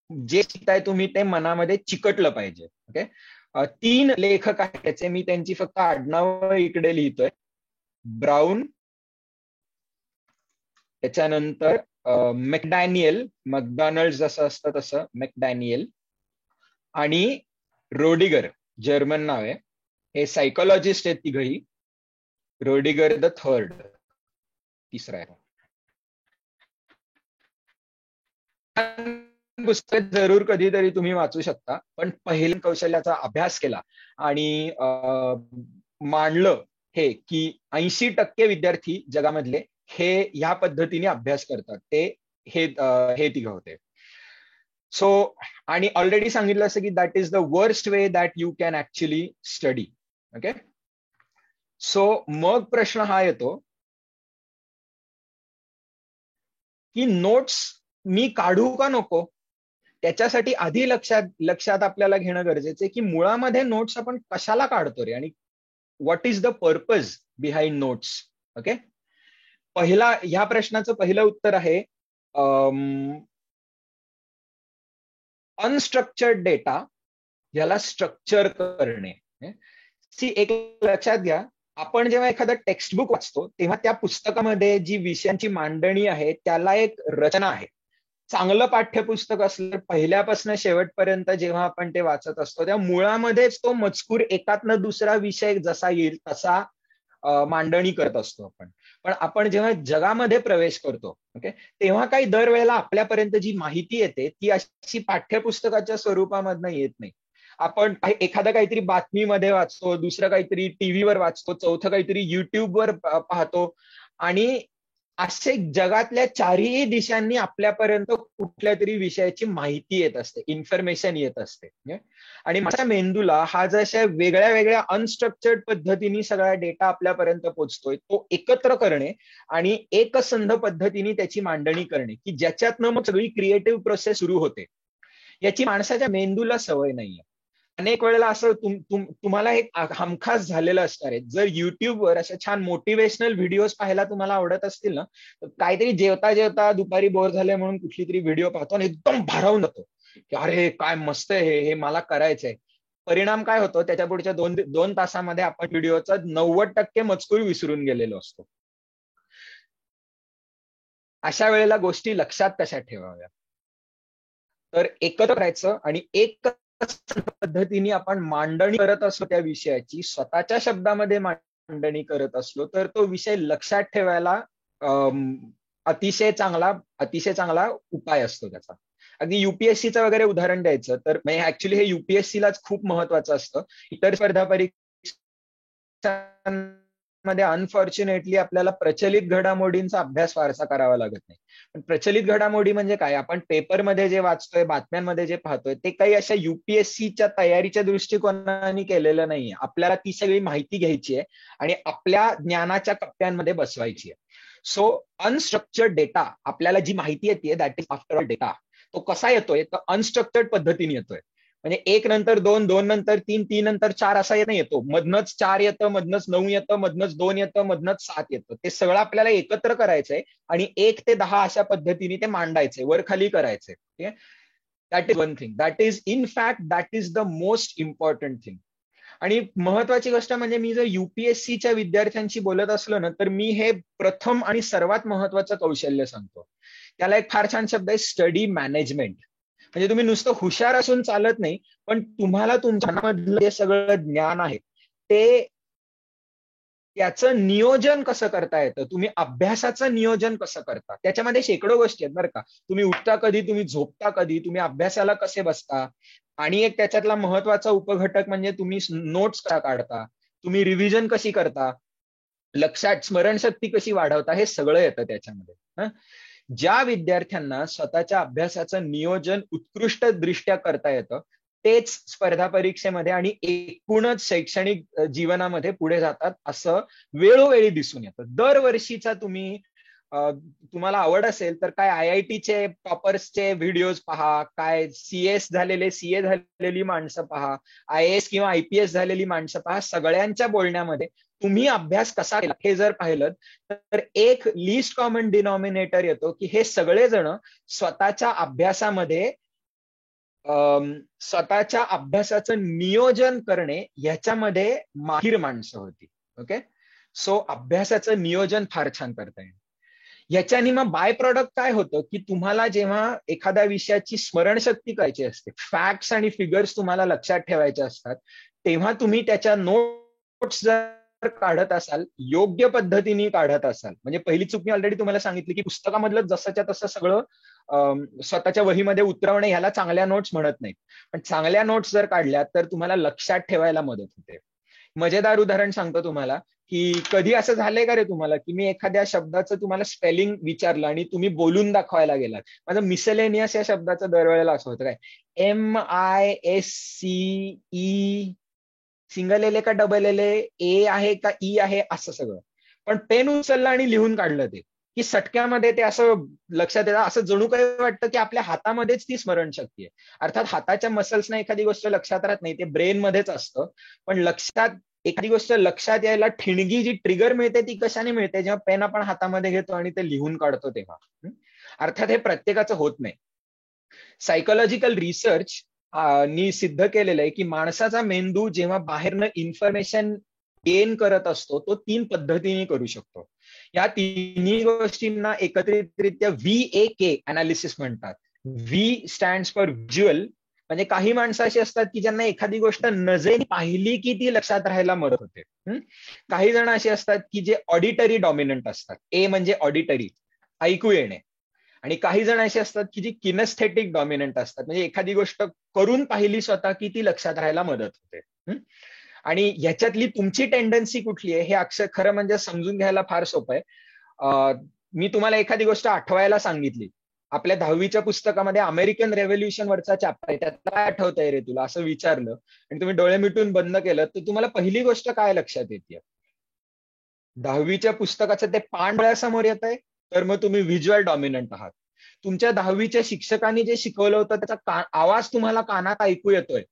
जे शिकताय तुम्ही ते मनामध्ये चिकटलं पाहिजे. ओके, तीन लेखक आहेत त्याचे, मी त्यांची फक्त आडनाव इकडे लिहितोय. ब्राऊन, त्याच्यानंतर मॅकडॅनियल, मॅकडॉनल्ड जसं असतं तसं मॅकडॅनियल, आणि रोडिगर, जर्मन नाव आहे. हे सायकोलॉजिस्ट आहेत तिघही. रोडिगर द थर्ड तिसरा आहे. पुस्तक जरूर कधीतरी तुम्ही वाचू शकता, पण पहिल्या कौशल्याचा अभ्यास केला आणि मांडलं हे की 80% विद्यार्थी जगामधले हे ह्या पद्धतीने अभ्यास करतात, ते हे तिघ होते. सो आणि ऑलरेडी सांगितलं असं की that is the worst way that you can actually study. Okay, so मग प्रश्न हा येतो की नोट्स मी काढू का नको. त्याच्यासाठी आधी लक्षात आपल्याला घेणं गरजेचं आहे की मुळामध्ये नोट्स आपण कशाला काढतो रे, आणि what is the purpose behind notes. Okay, ह्या प्रश्नाचं पहिलं उत्तर आहे अनस्ट्रक्चर्ड डेटा याला स्ट्रक्चर करणे. सी एक लक्षात घ्या, आपण जेव्हा एखादं टेक्स्टबुक वाचतो तेव्हा त्या पुस्तकामध्ये जी विषयांची मांडणी आहे त्याला एक रचना आहे. चांगलं पाठ्यपुस्तक असलं पहिल्यापासून शेवटपर्यंत जेव्हा आपण ते वाचत असतो त्या मुळामध्येच तो मजकूर एकातनं दुसरा विषय जसा येईल तसा मांडणी करत असतो आपण. पण आपण जेव्हा जगामध्ये प्रवेश करतो ओके, तेव्हा काही दरवेळेला आपल्यापर्यंत जी माहिती येते ती अशी पाठ्यपुस्तकाच्या स्वरूपामधनं येत नाही. आपण एखादं काहीतरी बातमीमध्ये वाचतो, दुसरं काहीतरी टीव्हीवर वाचतो, चौथं काहीतरी युट्यूबवर पाहतो, आणि असे जगातल्या चारही दिशांनी आपल्यापर्यंत कुठल्या तरी विषयाची माहिती येत असते, इन्फॉर्मेशन येत असते. आणि माझ्या मेंदूला हा जशा वेगळ्या वेगळ्या अनस्ट्रक्चर्ड पद्धतीने सगळा डेटा आपल्यापर्यंत पोहोचतोय तो एकत्र करणे आणि एकसंध पद्धतीने त्याची मांडणी करणे की ज्याच्यातनं मग सगळी क्रिएटिव्ह प्रोसेस सुरू होते, याची माणसाच्या मेंदूला सवय नाहीये. अनेक वेळेला असं तुम्हाला एक हमखास झालेलं असणार आहे, जर युट्यूबवर अशा छान मोटिवेशनल व्हिडिओज पाहायला तुम्हाला आवडत असतील ना, तर काहीतरी जेवता जेवता दुपारी बोर झाले म्हणून कुठली तरी व्हिडिओ पाहतो आणि एकदम भारावून जातो की अरे काय मस्त आहे हे मला करायचंय. परिणाम काय होतो, त्याच्या पुढच्या दोन तासामध्ये आपण व्हिडिओचा 90% मजकूर विसरून गेलेलो असतो. अशा वेळेला गोष्टी लक्षात कशा ठेवाव्या, तर एकत्र करायचं आणि एक पद्धतीने आपण मांडणी करत असलो त्या विषयाची, स्वतःच्या शब्दामध्ये मांडणी करत असलो तर तो विषय लक्षात ठेवायला अतिशय चांगला उपाय असतो त्याचा. अगदी युपीएससीचं वगैरे उदाहरण द्यायचं तर ऍक्च्युली हे युपीएससीलाच खूप महत्वाचं असतं. इतर स्पर्धा परीक्षांमध्ये अनफॉर्च्युनेटली आपल्याला प्रचलित घडामोडींचा अभ्यास फारसा करावा लागत नाही. पण प्रचलित घडामोडी म्हणजे काय, आपण पेपरमध्ये जे वाचतोय, बातम्यांमध्ये जे पाहतोय ते काही अशा युपीएससीच्या तयारीच्या दृष्टिकोनाने केलेलं नाहीये. आपल्याला ती सगळी माहिती घ्यायची आहे आणि आपल्या ज्ञानाच्या कप्प्यांमध्ये बसवायची आहे. सो अनस्ट्रक्चर्ड डेटा, आपल्याला जी माहिती येते that is after all data, तो कसा येतोय तर अनस्ट्रक्चर्ड पद्धतीने येतोय. म्हणजे 1 नंतर 2, 2 नंतर 3, 3 नंतर 4 असा नाही येतो. मधनच 4 येतं, मधनच 9 येतं, मधनच 2 येतं, मधनच 7 येतं. ते सगळं आपल्याला एकत्र करायचंय आणि 1 ते 10 अशा पद्धतीने ते मांडायचंय, वर खाली करायचंय. That is one thing, that is in fact that is the most important thing. आणि महत्वाची गोष्ट म्हणजे मी जर युपीएससीच्या विद्यार्थ्यांशी बोलत असलो ना, तर मी हे प्रथम आणि सर्वात महत्वाचं कौशल्य सांगतो. त्याला एक फार छान शब्द आहे, स्टडी मॅनेजमेंट. म्हणजे तुम्ही नुसतं हुशार असून चालत नाही, पण तुम्हाला तुमच्यामधलं जे सगळं ज्ञान आहे ते त्याचं नियोजन कसं करता येतं, तुम्ही अभ्यासाचं नियोजन कसं करता, त्याच्यामध्ये शेकडो गोष्टी आहेत बरं का. तुम्ही उठता कधी, तुम्ही झोपता कधी, तुम्ही अभ्यासाला कसे बसता, आणि एक त्याच्यातला महत्वाचा उपघटक म्हणजे तुम्ही नोट्स कशा काढता, तुम्ही रिव्हिजन कशी करता, लक्षात स्मरणशक्ती कशी वाढवता, हे सगळं येतं त्याच्यामध्ये. ज्या विद्यार्थ्यांना स्वतःच्या अभ्यासाचं नियोजन उत्कृष्ट दृष्ट्या करता येतं तेच स्पर्धा परीक्षेमध्ये आणि एकूणच शैक्षणिक जीवनामध्ये पुढे जातात असं वेळोवेळी दिसून येतं. दरवर्षीचा तुम्हाला आवड असेल तर काय IITचे टॉपर्सचे व्हिडिओज पहा, काय सीए झालेली माणसं पहा, IAS किंवा IPS झालेली माणसं पहा, सगळ्यांच्या बोलण्यामध्ये तुम्ही अभ्यास कसा केला हे जर पाहिलं तर एक लिस्ट कॉमन डिनॉमिनेटर येतो की हे सगळेजण स्वतःच्या अभ्यासामध्ये स्वतःच्या अभ्यासाचं नियोजन करणे ह्याच्यामध्ये माहिर माणसं होती. ओके, सो अभ्यासाचं नियोजन फार छान करता येईल. याच्याने मग बाय प्रॉडक्ट काय होतं की तुम्हाला जेव्हा एखाद्या विषयाची स्मरणशक्ती करायची असते, फॅक्ट्स आणि फिगर्स तुम्हाला लक्षात ठेवायचे असतात, तेव्हा तुम्ही त्याच्या नोट्स जर काढत असाल, योग्य पद्धतीने काढत असाल, म्हणजे पहिली चूक मी ऑलरेडी तुम्हाला सांगितली की पुस्तकामधलं जसंच्या तसं सगळं स्वतःच्या वहीमध्ये उतरवणे ह्याला चांगल्या नोट्स म्हणत नाहीत. पण चांगल्या नोट्स जर काढल्या तर तुम्हाला लक्षात ठेवायला मदत होते. मजेदार उदाहरण सांगतो तुम्हाला की कधी असं झालंय का रे तुम्हाला की मी एखाद्या शब्दाचं तुम्हाला स्पेलिंग विचारलं आणि तुम्ही बोलून दाखवायला गेलात. माझं मिसलेनियस या शब्दाचं दरवेळेला असं होतं काय, MISCE सिंगल एल का डबल एल ए आहे का ई आहे असं सगळं. पण पेन उचललं आणि लिहून काढलं ते की सटक्यामध्ये ते असं लक्षात येतं, असं जणू काही वाटतं की आपल्या हातामध्येच ती स्मरणशक्ती आहे. अर्थात हाताच्या मसल्सना एखादी गोष्ट लक्षात राहत नाही, ते ब्रेन मध्येच असतं. पण लक्षात एखादी गोष्ट लक्षात यायला ठिणगी जी ट्रिगर मिळते ती कशाने मिळते, जेव्हा पेन आपण हातामध्ये घेतो आणि ते लिहून काढतो तेव्हा. अर्थात हे प्रत्येकाचं होत नाही. सायकोलॉजिकल रिसर्च नी सिद्ध केलेलं आहे की माणसाचा मेंदू जेव्हा बाहेरनं इन्फॉर्मेशन गेन करत असतो तो 3 पद्धतीने करू शकतो. या तिन्ही गोष्टींना एकत्रितरित्या VAK अनालिसिस म्हणतात. व्ही स्टँड्स फॉर व्हिज्युअल, म्हणजे काही माणसं अशी असतात की ज्यांना एखादी गोष्ट नजरेने पाहिली की ती लक्षात राहायला मदत होते. काही जण असे असतात की जे ऑडिटरी डॉमिनंट असतात. ए म्हणजे ऑडिटरी, ऐकू येणे. आणि काही जण असे असतात की जी किनेस्थेटिक डॉमिनंट असतात, म्हणजे एखादी गोष्ट करून पाहिली स्वतः की ती लक्षात राहायला मदत होते. आणि ह्याच्यातली तुमची टेंडन्सी कुठली आहे हे अक्षर खरं म्हणजे समजून घ्यायला फार सोपं आहे. मी तुम्हाला एखादी गोष्ट आठवायला सांगितली, आपल्या 10वीच्या पुस्तकामध्ये अमेरिकन रेव्होल्युशन वरचा चॅप्टर आहे, त्यात काय आठवतंय रे तुला असं विचारलं आणि तुम्ही डोळे मिटून बंद केलं तर तुम्हाला पहिली गोष्ट काय लक्षात येते? 10वीच्या पुस्तकाचं ते पान डोळ्यासमोर येत आहे, तर मग तुम्ही व्हिज्युअल डॉमिनंट आहात. तुमच्या 10वीच्या शिक्षकांनी जे शिकवलं होतं त्याचा आवाज तुम्हाला कानात ऐकू येतोय,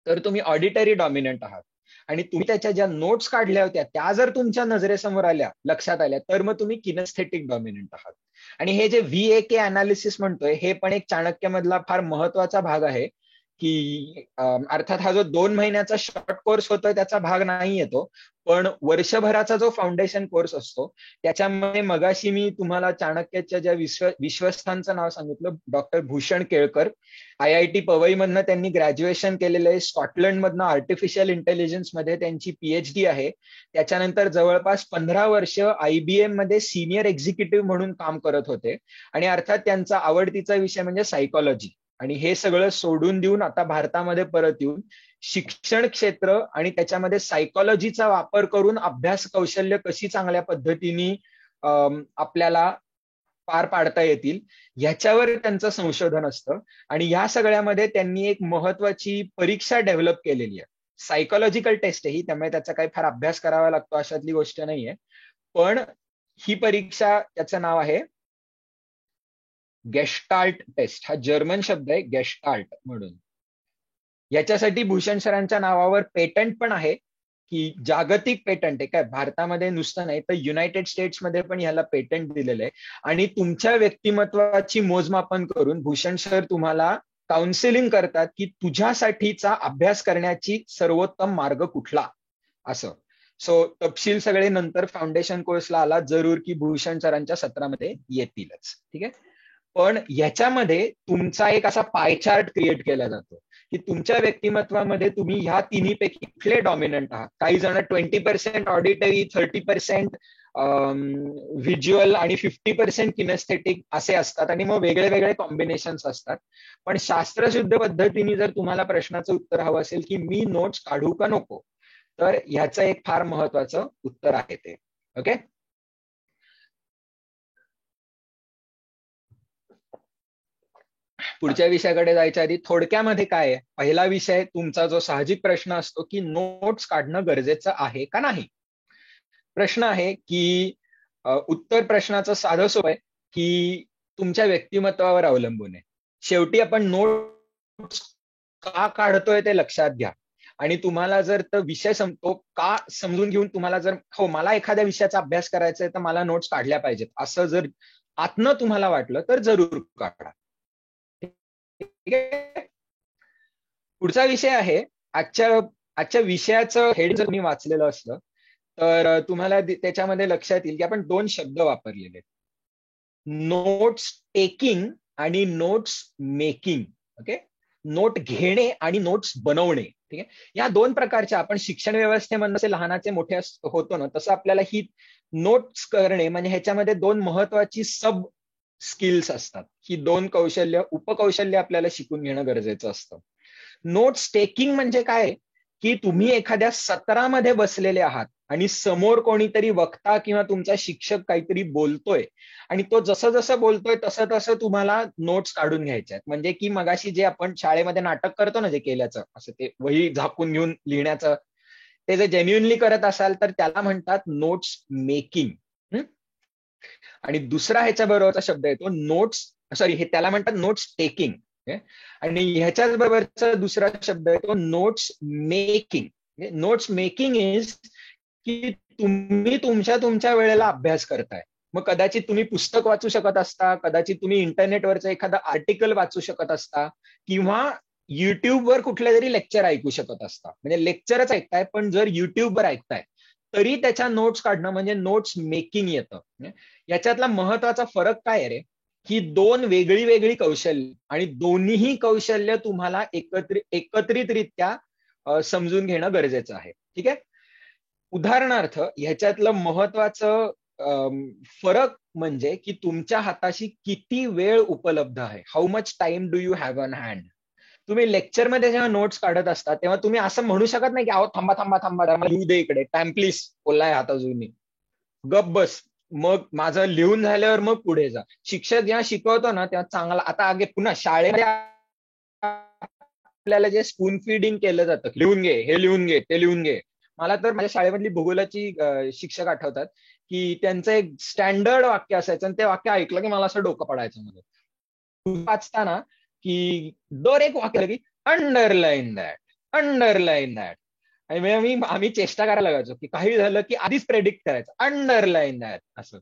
तर तुम्ही ऑडिटरी डॉमिनंट आहात. आणि तुम्ही त्याच्या ज्या नोट्स काढल्या होत्या त्या जर तुमच्या नजरेसमोर आल्या, लक्षात आल्या, तर मग तुम्ही किनेस्थेटिक डॉमिनंट आहात. आणि हे जे VAK अनालिसिस म्हणतोय हे पण एक चाणक्यमधला फार महत्वाचा भाग आहे की अर्थात हा जो 2 महिन्याचा शॉर्ट कोर्स होतोय त्याचा भाग नाही येतो, पण वर्षभराचा जो फाउंडेशन कोर्स असतो त्याच्यामध्ये मगाशी मी तुम्हाला चाणक्याच्या ज्या विश्वस्थांचं नाव सांगितलं, डॉक्टर भूषण केळकर, IIT पवईमधनं त्यांनी ग्रॅज्युएशन केलेलं आहे, स्कॉटलंडमधनं आर्टिफिशियल इंटेलिजन्स मध्ये त्यांची PhD आहे. त्याच्यानंतर जवळपास 15 वर्ष IBM मध्ये सिनियर एक्झिक्युटिव्ह म्हणून काम करत होते. आणि अर्थात त्यांचा आवडतीचा विषय म्हणजे सायकोलॉजी. आणि हे सगळं सोडून देऊन आता भारतामध्ये परत येऊन शिक्षण क्षेत्र आणि त्याच्यामध्ये सायकोलॉजीचा वापर करून अभ्यास कौशल्य कशी चांगल्या पद्धतीने आपल्याला पार पाडता येतील ह्याच्यावर त्यांचं संशोधन असतं. आणि या सगळ्यामध्ये त्यांनी एक महत्वाची परीक्षा डेव्हलप केलेली आहे. सायकोलॉजिकल टेस्ट आहे ही, त्यामुळे त्याचा काही फार अभ्यास करावा लागतो अशातली गोष्ट नाहीये. पण ही परीक्षा, त्याचं नाव आहे गेस्टाल्ट टेस्ट. हा जर्मन शब्द आहे गेस्टाल्ट म्हणून. याच्यासाठी भूषण सरांच्या नावावर पेटंट पण आहे, की जागतिक पेटंट आहे. काय भारतामध्ये नुसतं नाही तर युनायटेड स्टेट्समध्ये पण ह्याला पेटंट दिलेलं आहे. आणि तुमच्या व्यक्तिमत्वाची मोजमापन करून भूषण सर तुम्हाला काउन्सिलिंग करतात की तुझ्यासाठीचा अभ्यास करण्याची सर्वोत्तम मार्ग कुठला असं. सो तपशील सगळे नंतर फाउंडेशन कोर्सला आला जरूर की भूषण सरांच्या सत्रामध्ये येतीलच. ठीक आहे. पण याच्यामध्ये तुमचा एक असा पाय चार्ट क्रिएट केला जातो की तुमच्या व्यक्तिमत्वामध्ये तुम्ही ह्या तिन्हीपैकी कुठले डॉमिनंट आहात. काही जण 20% ऑडिटरी, 30% व्हिज्युअल आणि 50% किनेस्थेटिक असे असतात. आणि मग वेगळे वेगळे कॉम्बिनेशन्स असतात. पण शास्त्रशुद्ध पद्धतीने जर तुम्हाला प्रश्नाचं उत्तर हवं असेल की मी नोट्स काढू का नको, तर ह्याचं एक फार महत्वाचं उत्तर आहे ते. ओके. पुढच्या विषयाकडे जायच्या आधी थोडक्यामध्ये काय आहे, पहिला विषय तुमचा जो साहजिक प्रश्न असतो की नोट्स काढणं गरजेचं आहे का नाही. प्रश्न आहे की उत्तर प्रश्नाचं साधं सोपं आहे की तुमच्या व्यक्तिमत्वावर अवलंबून आहे. शेवटी आपण नोट्स का काढतोय ते लक्षात घ्या. आणि तुम्हाला जर तो विषय तो का समजून घेऊन तुम्हाला जर हो मला एखाद्या विषयाचा अभ्यास करायचा आहे तर मला नोट्स काढल्या पाहिजेत असं जर आतनं तुम्हाला वाटलं तर जरूर काढा. ठीक आहे. पुढचा विषय आहे, आजच्या विषयाचं हेड जर तुम्ही वाचलेलं असलं तर तुम्हाला त्याच्यामध्ये लक्षात येईल की आपण 2 शब्द वापरलेले, नोट्स टेकिंग आणि नोट्स मेकिंग. ओके, नोट घेणे आणि नोट्स बनवणे. ठीक आहे, या 2 प्रकारच्या आपण शिक्षण व्यवस्थेमध्ये लहानाचे मोठे होतो ना, तसं आपल्याला ही नोट्स करणे म्हणजे ह्याच्यामध्ये 2 महत्वाची सब स्किल्स असतात. ही 2 कौशल्य, उपकौशल्य आपल्याला शिकून घेणं गरजेचं असतं. नोट्स टेकिंग म्हणजे काय, की तुम्ही एखाद्या सत्रामध्ये बसलेले आहात आणि समोर कोणीतरी वक्ता किंवा तुमचा शिक्षक काहीतरी बोलतोय आणि तो जसं जसं बोलतोय तसं तसं तुम्हाला नोट्स काढून घ्यायच्या आहेत. म्हणजे की मगाशी जे आपण शाळेमध्ये नाटक करतो ना, जे केल्याचं असं ते वही झाकून घेऊन लिहिण्याचं, ते जर जेन्युइनली करत असाल तर त्याला म्हणतात नोट्स मेकिंग. आणि दुसरा ह्याच्या बरोबरचा शब्द येतो नोट्स, सॉरी, हे त्याला म्हणतात नोट्स टेकिंग. आणि ह्याच्याच बरोबरचा दुसरा शब्द येतो notes making. Notes making is की तुम्ही तुमच्या वेळेला अभ्यास करताय. मग कदाचित तुम्ही पुस्तक वाचू शकत असता, कदाचित तुम्ही इंटरनेटवरचं एखादं आर्टिकल वाचू शकत असता, किंवा युट्यूबवर कुठले तरी लेक्चर ऐकू शकत असता. म्हणजे लेक्चरच ऐकताय, पण जर युट्यूबवर ऐकताय तरी त्याच्या नोट्स काढणं म्हणजे नोट्स मेकिंग येतं. याच्यातला महत्वाचा फरक काय आहे रे, ही 2 वेगळी वेगळी कौशल्य आणि दोन्हीही कौशल्य तुम्हाला एकत्रितरित्या समजून घेणं गरजेचं आहे. ठीक आहे, उदाहरणार्थ ह्याच्यातलं महत्वाचं फरक म्हणजे की तुमच्या हाताशी किती वेळ उपलब्ध आहे. How much time do you have on hand. तुम्ही लेक्चरमध्ये जेव्हा नोट्स काढत असता तेव्हा तुम्ही असं म्हणू शकत नाही की अहो थांबा थांबा थांबा लिहू दे इकडे, टाइम प्लीज, बोललाय हात अजूनही, गप बस, मग माझं लिहून झाल्यावर मग पुढे जा. शिक्षक जेव्हा शिकवतो ना तेव्हा चांगला, आता आगे पुन्हा शाळेमध्ये आपल्याला जे स्पून फीडिंग केलं जातं, लिहून घे, हे लिहून घे, ते लिहून घे. मला तर माझ्या शाळेमधली भूगोलाची शिक्षक आठवतात की त्यांचं एक स्टँडर्ड वाक्य असायचं आणि ते वाक्य ऐकलं की मला असं डोकं पडायचं. मध्ये वाचताना की दर एक वाक्य की अंडरलाईन दॅट, अंडरलाईन दॅट. आणि आम्ही चेष्टा करायला लागायचो की काही झालं की आधीच प्रेडिक्ट करायचं, अंडरलाईन दॅट असं.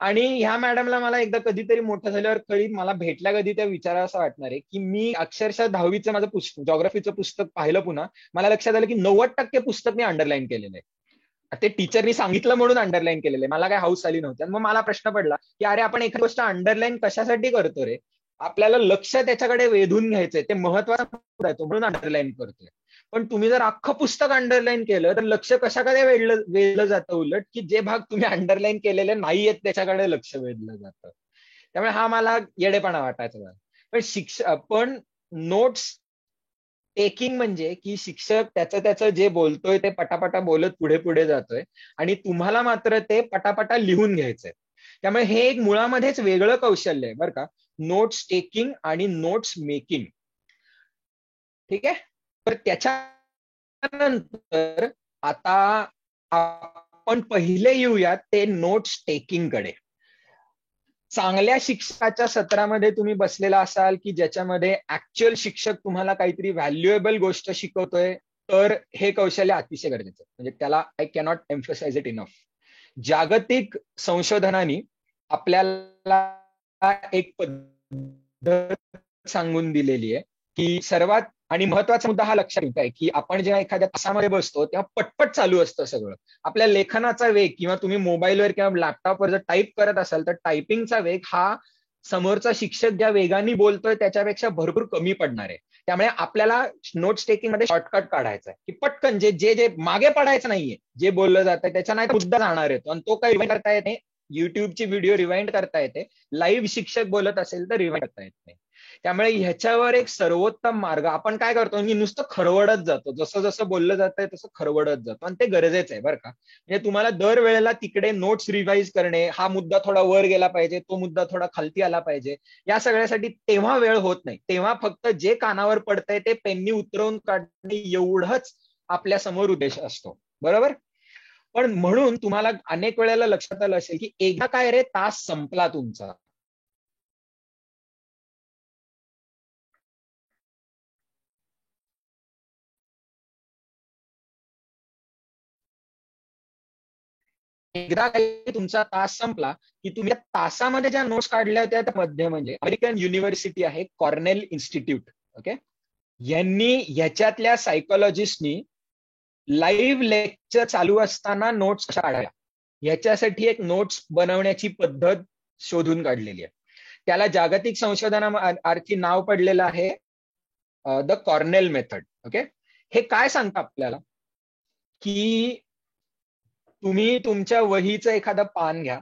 आणि ह्या मॅडमला मला एकदा कधीतरी मोठं झाल्यावर कधी मला भेटल्या कधी त्या विचारा असं वाटणार आहे की मी अक्षरशः 10वीचं माझं पुस्तक, जॉग्राफीचं पुस्तक पाहिलं पुन्हा, मला लक्षात आलं की 90% पुस्तक मी अंडरलाईन केलेलं आहे. ते टीचरनी सांगितलं म्हणून अंडरलाईन केलेलं आहे, मला काय हाऊस आली नव्हती. मग मला प्रश्न पडला की अरे आपण एखादी गोष्ट अंडरलाईन कशासाठी करतो रे, आपल्याला लक्ष त्याच्याकडे वेधून घ्यायचंय, ते महत्वाचा आहे म्हणून अंडरलाईन करतोय. पण तुम्ही जर अख्खं पुस्तक अंडरलाईन केलं तर लक्ष कशाकडे वेधलं जातं, उलट की जे भाग तुम्ही अंडरलाईन केलेले नाहीयेत त्याच्याकडे लक्ष वेधलं जातं. त्यामुळे हा मला येडेपणा वाटायचा. पण नोट्स टेकिंग म्हणजे की शिक्षक त्याचं जे बोलतोय ते पटापटा बोलत पुढे पुढे जातोय आणि तुम्हाला मात्र ते पटापटा लिहून घ्यायचंय. त्यामुळे हे एक मुळामध्येच वेगळं कौशल्य आहे बरं का, नोट्स टेकिंग आणि नोट्स मेकिंग. ठीक आहे, तर त्याच्यानंतर आता आपण पहिले येऊयात ते नोट्स टेकिंग कडे. चांगल्या शिक्षकाच्या सत्रामध्ये तुम्ही बसलेला असाल की ज्याच्यामध्ये ऍक्च्युअल शिक्षक तुम्हाला काहीतरी व्हॅल्युएबल गोष्ट शिकवतोय, तर हे कौशल्य अतिशय गरजेचं आहे. म्हणजे त्याला I cannot emphasise it enough. जागतिक संशोधनाने आपल्याला एक पद्धत सांगून दिलेली आहे की सर्वात आणि महत्वाचा मुद्दा हा लक्षात घेताय की आपण जेव्हा एखाद्या तासामध्ये बसतो तेव्हा पटपट चालू असतं सगळं. आपल्या लेखनाचा वेग किंवा तुम्ही मोबाईलवर किंवा लॅपटॉपवर जर टाईप करत असाल तर टायपिंगचा वेग हा समोरचा शिक्षक ज्या वेगाने बोलतोय त्याच्यापेक्षा भरपूर कमी पडणार आहे. त्यामुळे आपल्याला नोट्स टेकिंग मध्ये शॉर्टकट काढायचा आहे की पटकन जे जे जे मागे पडायचं नाहीये, जे बोललं जातंय त्याच्या नाही मुद्दा जाणार येतो आणि तो काही रिवाइंड करता येते. युट्यूबची व्हिडिओ रिवाइंड करता येते, लाईव्ह शिक्षक बोलत असेल तर रिवाइंड करता येत नाही. त्यामुळे ह्याच्यावर एक सर्वोत्तम मार्ग, आपण काय करतो की नुसतं खरवडत जातो, जसं जसं बोललं जातंय तसं खरवडत जातो आणि ते गरजेचं आहे बरं का. म्हणजे तुम्हाला दरवेळेला तिकडे नोट्स रिवाइज करणे, हा मुद्दा थोडा वर गेला पाहिजे, तो मुद्दा थोडा खालती आला पाहिजे, या सगळ्यासाठी तेव्हा वेळ होत नाही. तेव्हा फक्त जे कानावर पडतंय ते पेननी उतरवून काढणे एवढंच आपल्या समोर उद्देश असतो, बरोबर. पण म्हणून तुम्हाला अनेक वेळेला लक्षात आलं असेल की एकदा काय रे, तास संपला तुमचा, एकदा काही तुमचा तास संपला की तुम्ही तासामध्ये ज्या नोट्स काढल्या होत्या त्यामध्ये म्हणजे अमेरिकन युनिव्हर्सिटी आहे कॉर्नेल इन्स्टिट्यूट, ओके, यांनी ह्याच्यातल्या सायकोलॉजिस्टनी लाईव्ह लेक्चर चालू असताना नोट्स कशा काढाव्या याच्यासाठी एक नोट्स बनवण्याची पद्धत शोधून काढलेली आहे. त्याला जागतिक संशोधनार्थी नाव पडलेलं आहे द कॉर्नेल मेथड. ओके, हे काय सांगतं आपल्याला की तुम्ही तुमच्या वहीचं एखादं पान घ्या.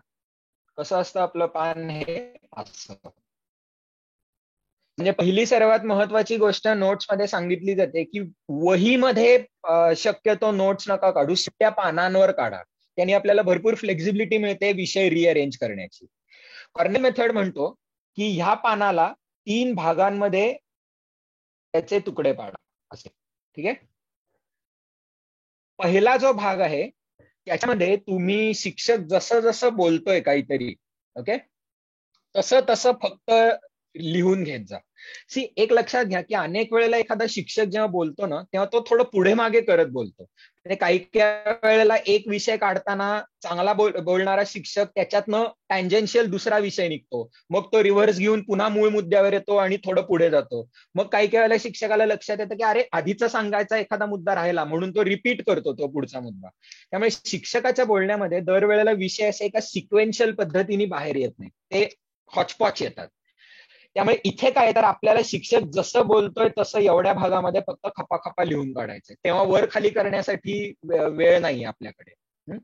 कसं असतं आपलं पान हे असं. म्हणजे पहिली सर्वात महत्वाची गोष्ट नोट्स मध्ये सांगितली जाते की वहीमध्ये शक्यतो नोट्स नका काढू, सुट्ट्या पानांवर काढा. त्यांनी आपल्याला भरपूर फ्लेक्झिबिलिटी मिळते विषय रिअरेंज करण्याची. कॉर्नेल मेथड म्हणतो की ह्या पानाला 3 भागांमध्ये त्याचे तुकडे पाडा असे. ठीक आहे. पहिला जो भाग आहे त्याच्यामध्ये तुम्ही शिक्षक जसं जसं बोलतोय काहीतरी, ओके, तसं तसं फक्त लिहून घेत जा. एक लक्षात घ्या की अनेक वेळेला एखादा शिक्षक जेव्हा बोलतो ना तेव्हा तो थोडं पुढे मागे करत बोलतो. म्हणजे काही वेळेला एक विषय काढताना चांगला बोलणारा शिक्षक त्याच्यातनं टँजेन्शियल दुसरा विषय निघतो, मग तो रिव्हर्स घेऊन पुन्हा मूळ मुद्द्यावर येतो आणि थोडं पुढे जातो. मग काही वेळेला शिक्षकाला लक्षात येतं की अरे आधीचा सांगायचा एखादा मुद्दा राहिला म्हणून तो रिपीट करतो तो पुढचा मुद्दा. त्यामुळे शिक्षकाच्या बोलण्यामध्ये दरवेळेला विषय असे एका सिक्वेन्शियल पद्धतीने बाहेर येत नाही, ते हॉचपॉच येतात. त्यामुळे इथे काय तर आपल्याला शिक्षक जसं बोलतोय तसं एवढ्या भागामध्ये फक्त खपाखपा लिहून काढायचंय, तेव्हा वर खाली करण्यासाठी वेळ नाही आपल्याकडे.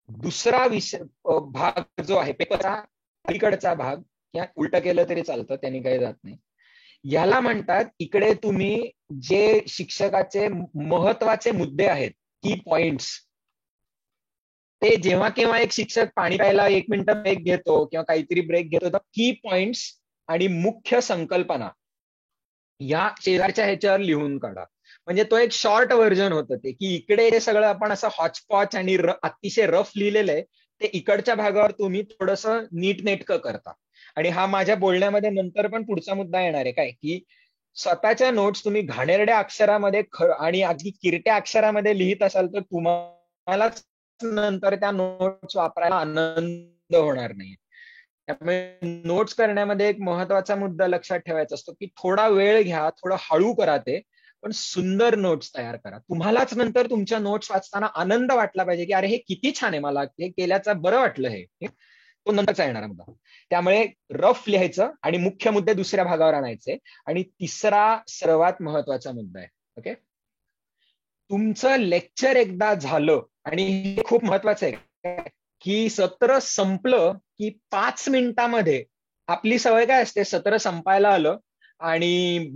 दुसरा विषय भाग जो आहे पेपरचा अलीकडचा भाग, या उलट केलं तरी चालतं, त्यांनी काही जात नाही. याला म्हणतात इकडे तुम्ही जे शिक्षकाचे महत्वाचे मुद्दे आहेत, की पॉइंट्स, ते जेव्हा केव्हा एक शिक्षक पाणी प्यायला 1 मिनिट ब्रेक घेतो किंवा काहीतरी ब्रेक घेतो तर की पॉइंट्स आणि मुख्य संकल्पना या शेजारच्या ह्याच्यावर लिहून काढा. म्हणजे तो एक शॉर्ट व्हर्जन होतं ते, की इकडे हे सगळं आपण असं हॉचपॉच आणि अतिशय रफ लिहिलेलं आहे, ते इकडच्या भागावर तुम्ही थोडंसं नीटनेटकं करता. आणि हा माझ्या बोलण्यामध्ये नंतर पण पुढचा मुद्दा येणार आहे काय, की स्वतःच्या नोट्स तुम्ही घाणेरड्या अक्षरामध्ये आणि अगदी किरट्या अक्षरामध्ये लिहित असाल तर तुम्हालाच नंतर त्या नोट्स वापरायला आनंद होणार नाही. त्यामुळे नोट्स करण्यामध्ये एक महत्वाचा मुद्दा लक्षात ठेवायचा असतो की थोडा वेळ घ्या, थोडं हळू करा ते, पण सुंदर नोट्स तयार करा. तुम्हालाच नंतर तुमच्या नोट्स वाचताना आनंद वाटला पाहिजे की अरे हे किती छान आहे, मला हे केल्याचं बरं वाटलं, हे तो नंतरचा येणारा मुद्दा. त्यामुळे रफ लिहायचं आणि मुख्य मुद्दे दुसऱ्या भागावर आणायचे. आणि तिसरा सर्वात महत्वाचा मुद्दा आहे, ओके, तुमचं लेक्चर एकदा झालं, आणि हे खूप महत्वाचं आहे की सत्र संपलं की 5 मिनिटामध्ये, आपली सवय काय असते, सत्र संपायला आलं आणि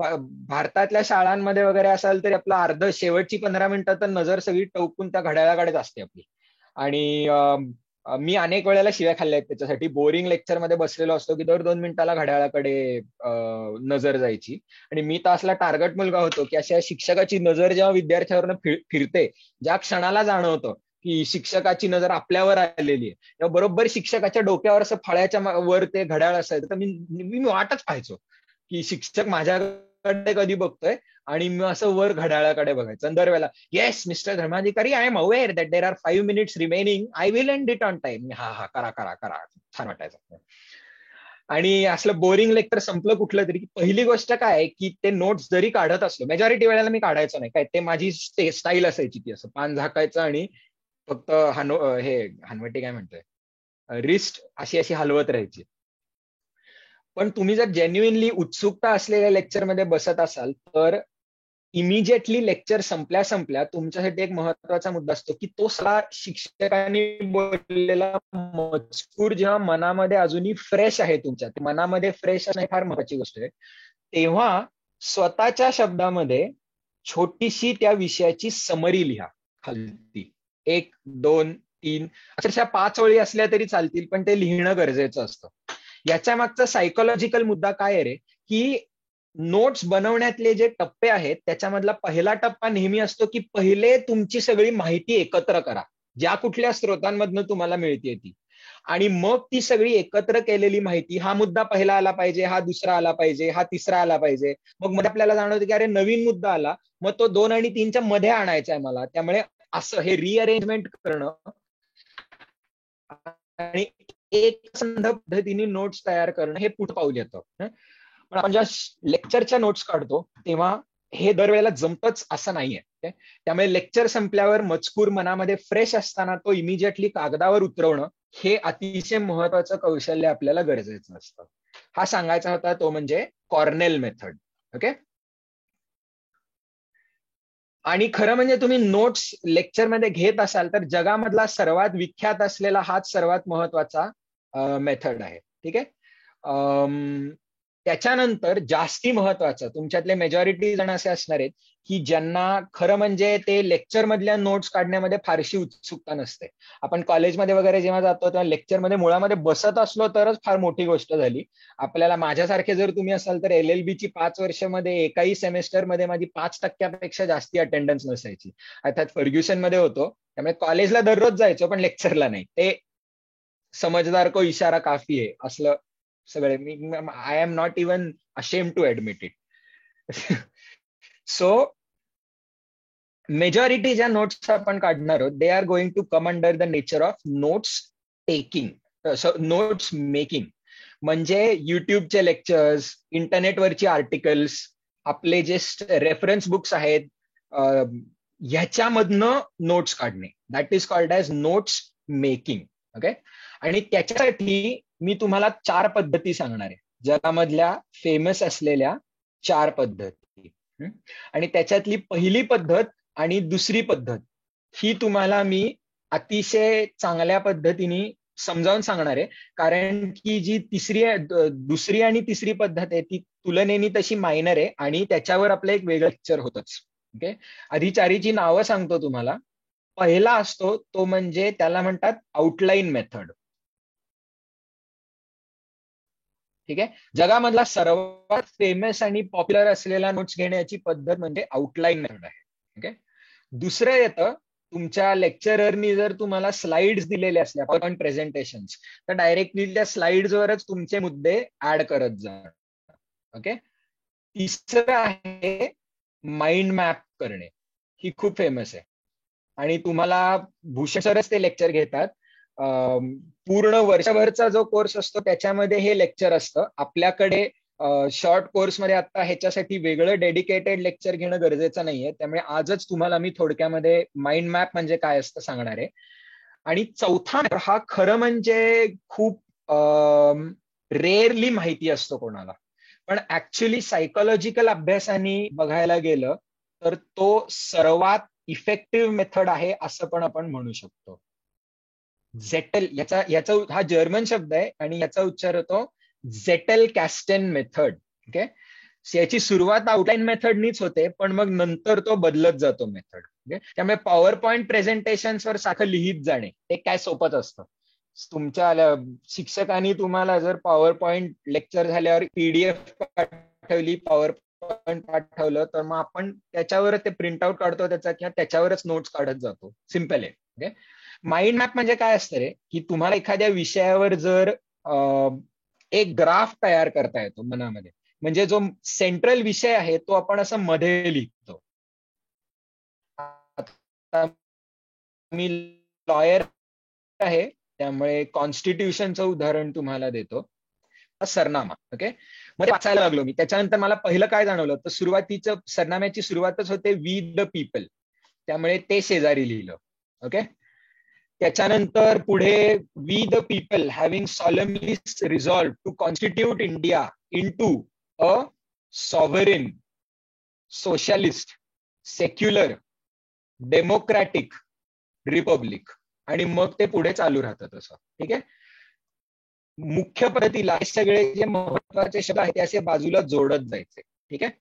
भारतातल्या शाळांमध्ये वगैरे असाल तरी आपलं शेवटची 15 मिनिटं तर नजर सगळी टवकून त्या घड्याळाकडेच असते आपली. आणि मी अनेक वेळेला शिव्या खाल्ल्या आहेत त्याच्यासाठी. बोरिंग लेक्चरमध्ये बसलेलो असतो की दर 2 मिनिटाला घड्याळाकडे नजर जायची. आणि मी तर असला टार्गेट मुलगा होतो की अशा शिक्षकाची नजर जेव्हा विद्यार्थ्यावरनं फिरते, ज्या क्षणाला जाणवतं की शिक्षकाची नजर आपल्यावर आलेली आहे, तेव्हा बरोबर शिक्षकाच्या डोक्यावर असं फळ्याच्या वर ते घड्याळ असायचं, तर मी वाटच पाहायचो की शिक्षक माझ्याकडे कधी बघतोय, आणि मी असं वर घड्याळाकडे बघायचं. आणि दरवेळेला yes mister Dharmadhikari, I am aware that there are 5 minutes remaining, I will end it on time. हा करा करा करा, छान वाटायचं. आणि असलं बोरिंग लेक्चर संपलं कुठलं तरी, पहिली गोष्ट काय आहे की ते नोट्स जरी काढत असलो, मेजॉरिटी वेळेला मी काढायचो नाही, काय ते माझी स्टाईल असायची ती, असं पान झाकायचं आणि फक्त हनवटी काय म्हणतोय, रिस्ट अशी हलवत राहायची. पण तुम्ही जर जेन्युइनली उत्सुकता असलेल्या लेक्चरमध्ये बसत असाल तर इमिजिएटली लेक्चर संपल्या तुमच्यासाठी एक महत्वाचा मुद्दा असतो की तो सगळा शिक्षकांनी बोललेला मजकूर जेव्हा मनामध्ये अजूनही फ्रेश आहे, तुमच्या मनामध्ये फ्रेश असणे फार महत्वाची गोष्ट आहे, तेव्हा स्वतःच्या शब्दामध्ये छोटीशी त्या विषयाची समरी लिहा खालती. 1, 2, 3 अक्षरशः 5 ओळी असल्या तरी चालतील, पण ते लिहिणं गरजेचं असतं. याच्या मागचा सायकोलॉजिकल मुद्दा काय आहे रे, की नोट्स बनवण्यातले जे टप्पे आहेत त्याच्यामधला पहिला टप्पा नेहमी असतो की पहिले तुमची सगळी माहिती एकत्र करा, ज्या कुठल्या स्रोतांमधनं तुम्हाला मिळते ती, आणि मग ती सगळी एकत्र केलेली माहिती, हा मुद्दा पहिला आला पाहिजे, हा दुसरा आला पाहिजे, हा तिसरा आला पाहिजे, मग मध्ये आपल्याला जाणवतं की अरे नवीन मुद्दा आला, मग तो 2 आणि 3च्या मध्ये आणायचा आहे मला. त्यामुळे असं हे रिअरेंजमेंट करणं आणि एक पद्धतीने नोट्स तयार करणं हे पुढे पाऊल येतं. पण आपण जेव्हा लेक्चरच्या नोट्स काढतो तेव्हा हे दरवेळेला जमतच असं नाहीये. त्यामुळे लेक्चर संपल्यावर मजकूर मनामध्ये फ्रेश असताना तो इमिजिएटली कागदावर उतरवणं हे अतिशय महत्वाचं कौशल्य आपल्याला गरजेचं असतं. हा सांगायचा होता तो म्हणजे कॉर्नेल मेथड. ओके. आणि खरं म्हणजे तुम्ही नोट्स लेक्चरमध्ये घेत असाल तर जगामधला सर्वात विख्यात असलेला हाच सर्वात महत्वाचा मेथड आहे. ठीक आहे. त्याच्यानंतर जास्ती महत्वाचं, तुमच्यातले मेजॉरिटी जण असे असणार आहेत की ज्यांना खरं म्हणजे ते लेक्चर मधल्या नोट्स काढण्यामध्ये फारशी उत्सुकता नसते. आपण कॉलेजमध्ये वगैरे जेव्हा जातो तेव्हा लेक्चरमध्ये मुळामध्ये बसत असलो तरच फार मोठी गोष्ट झाली. आपल्याला, माझ्यासारखे जर तुम्ही असाल तर LLB ची 5 वर्षामध्ये एकाही सेमेस्टरमध्ये माझी 5% जास्ती अटेंडन्स नसायची. अर्थात फर्ग्युसन मध्ये होतो त्यामुळे कॉलेजला दररोज जायचो पण लेक्चरला नाही. ते समझदार को इशारा काफी आहे असलं सगळे. I am not even ashamed to admit it. So majority ज्या नोट्स आपण काढणार आहोत they are going to come under the nature of notes taking, notes making. म्हणजे युट्यूबचे लेक्चर्स, इंटरनेटवरची आर्टिकल्स, आपले जे रेफरन्स बुक्स आहेत ह्याच्यामधनं नोट्स काढणे. That is called as notes making. Okay. आणि त्याच्यासाठी मी तुम्हाला 4 पद्धती सांगणार आहे, जगामधल्या फेमस असलेल्या 4 पद्धती. आणि त्याच्यातली पहिली पद्धत आणि दुसरी पद्धत ही तुम्हाला मी अतिशय चांगल्या पद्धतीने समजावून सांगणार आहे. कारण की जी दुसरी आणि तिसरी पद्धत आहे ती तुलनेने तशी मायनर आहे आणि त्याच्यावर आपलं एक वेगळं लेक्चर होतच. ओके. आधी 4ची नावं सांगतो तुम्हाला. पहिला असतो तो म्हणजे त्याला म्हणतात आउटलाईन मेथड. ठीक आहे. जगामधला सर्वात फेमस आणि पॉप्युलर असलेला नोट्स घेण्याची पद्धत म्हणजे आउटलाईन मेथड आहे. ओके. दुसरं येतं, तुमच्या लेक्चररनी जर तुम्हाला स्लाइड्स दिलेले असल्या पॉवरपॉइंट प्रेझेंटेशन्स तर डायरेक्टली त्या स्लाइड्सवरच तुमचे मुद्दे ऍड करत जा. ओके. तिसरं आहे माइंड मॅप करणे. ही खूप फेमस आहे आणि तुम्हाला भूषण सरच ते लेक्चर घेतात. पूर्ण वर्षभरचा जो कोर्स असतो त्याच्यामध्ये हे लेक्चर असतं. आपल्याकडे शॉर्ट कोर्समध्ये आता ह्याच्यासाठी वेगळं डेडिकेटेड लेक्चर घेणं गरजेचं नाहीये. त्यामुळे आजच तुम्हाला मी थोडक्यामध्ये माइंड मॅप म्हणजे काय असतं सांगणार आहे. आणि चौथा हा खरं म्हणजे खूप रेअरली माहिती असतो कोणाला, पण ऍक्च्युली सायकोलॉजिकल अभ्यासाने बघायला गेलं तर तो सर्वात इफेक्टिव्ह मेथड आहे असं पण आपण म्हणू शकतो. झेटल, याचा हा जर्मन शब्द आहे आणि याचा उच्चार होतो झेटल कॅस्टेन मेथड. ओके. याची सुरुवात आउटलाईन मेथडनीच होते पण मग नंतर तो बदलत जातो मेथड. ओके. त्यामुळे पॉवर पॉइंट प्रेझेंटेशन्सवर सारखं लिहित जाणे हे काय सोपंच असतं. तुमच्या शिक्षकांनी तुम्हाला जर पॉवर पॉइंट लेक्चर झाल्यावर PDF पाठवली, पॉवर पॉइंट पाठवलं तर मग आपण त्याच्यावर ते प्रिंटआउट काढतो त्याचा किंवा त्याच्यावरच नोट्स काढत जातो. सिम्पल आहे. ओके. माइंड मॅप म्हणजे काय असतं रे, की तुम्हाला एखाद्या विषयावर जर एक ग्राफ तयार करता येतो मनामध्ये, म्हणजे जो सेंट्रल विषय आहे तो आपण असं मध्ये लिहितो. मी लॉयर आहे त्यामुळे कॉन्स्टिट्यूशनचं उदाहरण तुम्हाला देतो. सरनामा. ओके. मध्ये वाचायला लागलो मी. त्याच्यानंतर मला पहिलं काय जाणवलं तर सुरुवातीचं सरनाम्याची सुरुवातच होते वी द पीपल, त्यामुळे ते शेजारी लिहिलं. ओके. त्याच्यानंतर पुढे we the people having solemnly resolved to constitute India into a sovereign, socialist, secular, democratic republic, आणि मग ते पुढे चालू राहतं तसं. ठीक आहे. मुख्य पद्धतीला हे सगळे जे महत्वाचे शब्द आहेत ते असे बाजूला जोडत जायचे. ठीक आहे.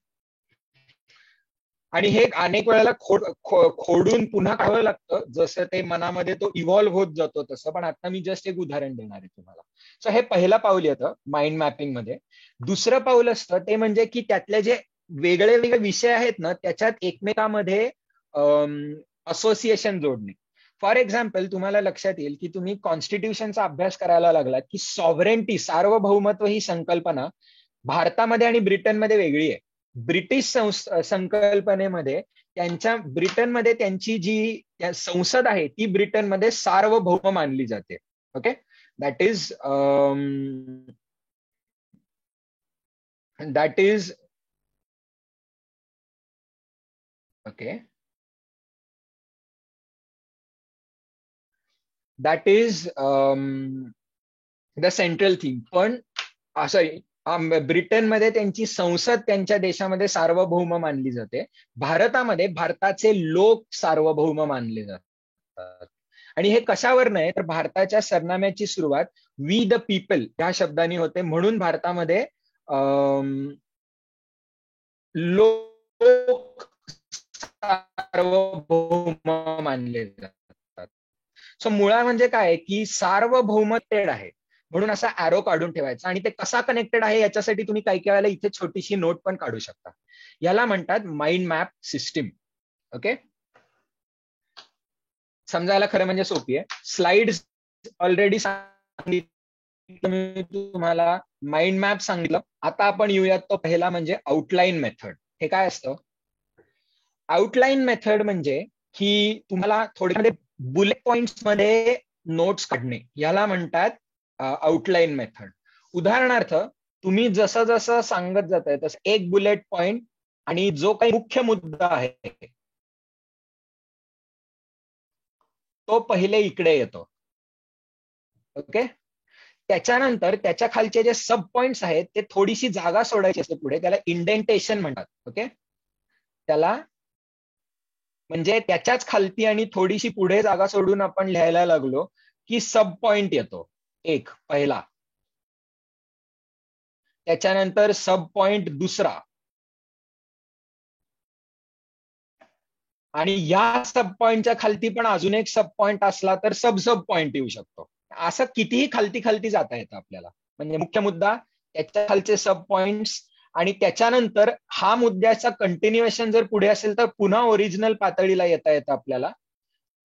आणि हे अनेक वेळेला खोडून पुन्हा काढावं लागतं, जसं ते मनामध्ये तो इव्हॉल्व्ह होत जातो तसं. पण आता मी जस्ट एक उदाहरण देणार आहे तुम्हाला. सो हे पहिलं पाऊल येतं माइंड मॅपिंग मध्ये. दुसरं पाऊल असतं ते म्हणजे की त्यातले जे वेगळे वेगळे विषय आहेत ना त्याच्यात एकमेकांमध्ये असोसिएशन जोडणे. फॉर एक्झाम्पल तुम्हाला लक्षात येईल की तुम्ही कॉन्स्टिट्यूशनचा अभ्यास करायला लागलात की सॉव्हरेंटी, सार्वभौमत्व ही संकल्पना भारतामध्ये आणि ब्रिटनमध्ये वेगळी आहे. ब्रिटिश संकल्पनेमध्ये ब्रिटनमध्ये त्यांची जी संसद आहे ती ब्रिटनमध्ये सार्वभौम मानली जाते. Okay. That is okay, that is the central theme. पण सॉरी, ब्रिटनमध्ये त्यांची संसद त्यांच्या देशामध्ये सार्वभौम मानली जाते. भारतामध्ये भारताचे लोक सार्वभौम मानले जातात. आणि हे कशावर नाही तर भारताच्या सरनाम्याची सुरुवात वी द पीपल ह्या शब्दाने होते, म्हणून भारतामध्ये लोक सार्वभौम मानले जातात. सो मुळा म्हणजे काय की सार्वभौमतेड आहे, म्हणून असा ॲरो काढून ठेवायचा. आणि ते कसा कनेक्टेड आहे याच्यासाठी तुम्ही काही काही वेळेला इथे छोटीशी नोट पण काढू शकता. याला म्हणतात माइंड मॅप सिस्टीम. ओके, समजायला खरं म्हणजे सोपी आहे. स्लाइड ऑलरेडी सांगितलं मी तुम्हाला, माइंड मॅप सांगितलं. आता आपण येऊयात तो पहिला म्हणजे आउटलाईन मेथड. हे काय असतं? आउटलाईन मेथड म्हणजे की तुम्हाला थोडे बुलेट पॉइंट्स मध्ये नोट्स काढणे, याला म्हणतात आउटलाईन मेथड. उदाहरणार्थ तुम्ही जसं जसं सांगत जाताय तसं एक बुलेट पॉइंट आणि जो काही मुख्य मुद्दा आहे तो पहिले इकडे येतो. ओके, त्याच्यानंतर त्याच्या खालचे जे सब पॉइंट्स आहेत ते थोडीशी जागा सोडायची असते पुढे, त्याला इंडेंटेशन म्हणतात. ओके, त्याला म्हणजे त्याच्याच खालती आणि थोडीशी पुढे जागा सोडून आपण लिहायला लागलो की सब पॉइंट येतो एक पहिला, त्याच्यानंतर सब पॉइंट दुसरा, आणि या सब पॉइंटच्या खालती पण अजून एक सब पॉइंट असला तर सब पॉइंट येऊ शकतो. असं कितीही खालती खालती जाता येतं आपल्याला. म्हणजे मुख्य मुद्दा, त्याच्या खालचे सब पॉइंट्स, आणि त्याच्यानंतर हा मुद्द्याचा कंटिन्युएशन जर पुढे असेल तर पुन्हा ओरिजिनल पातळीला येता येतं आपल्याला,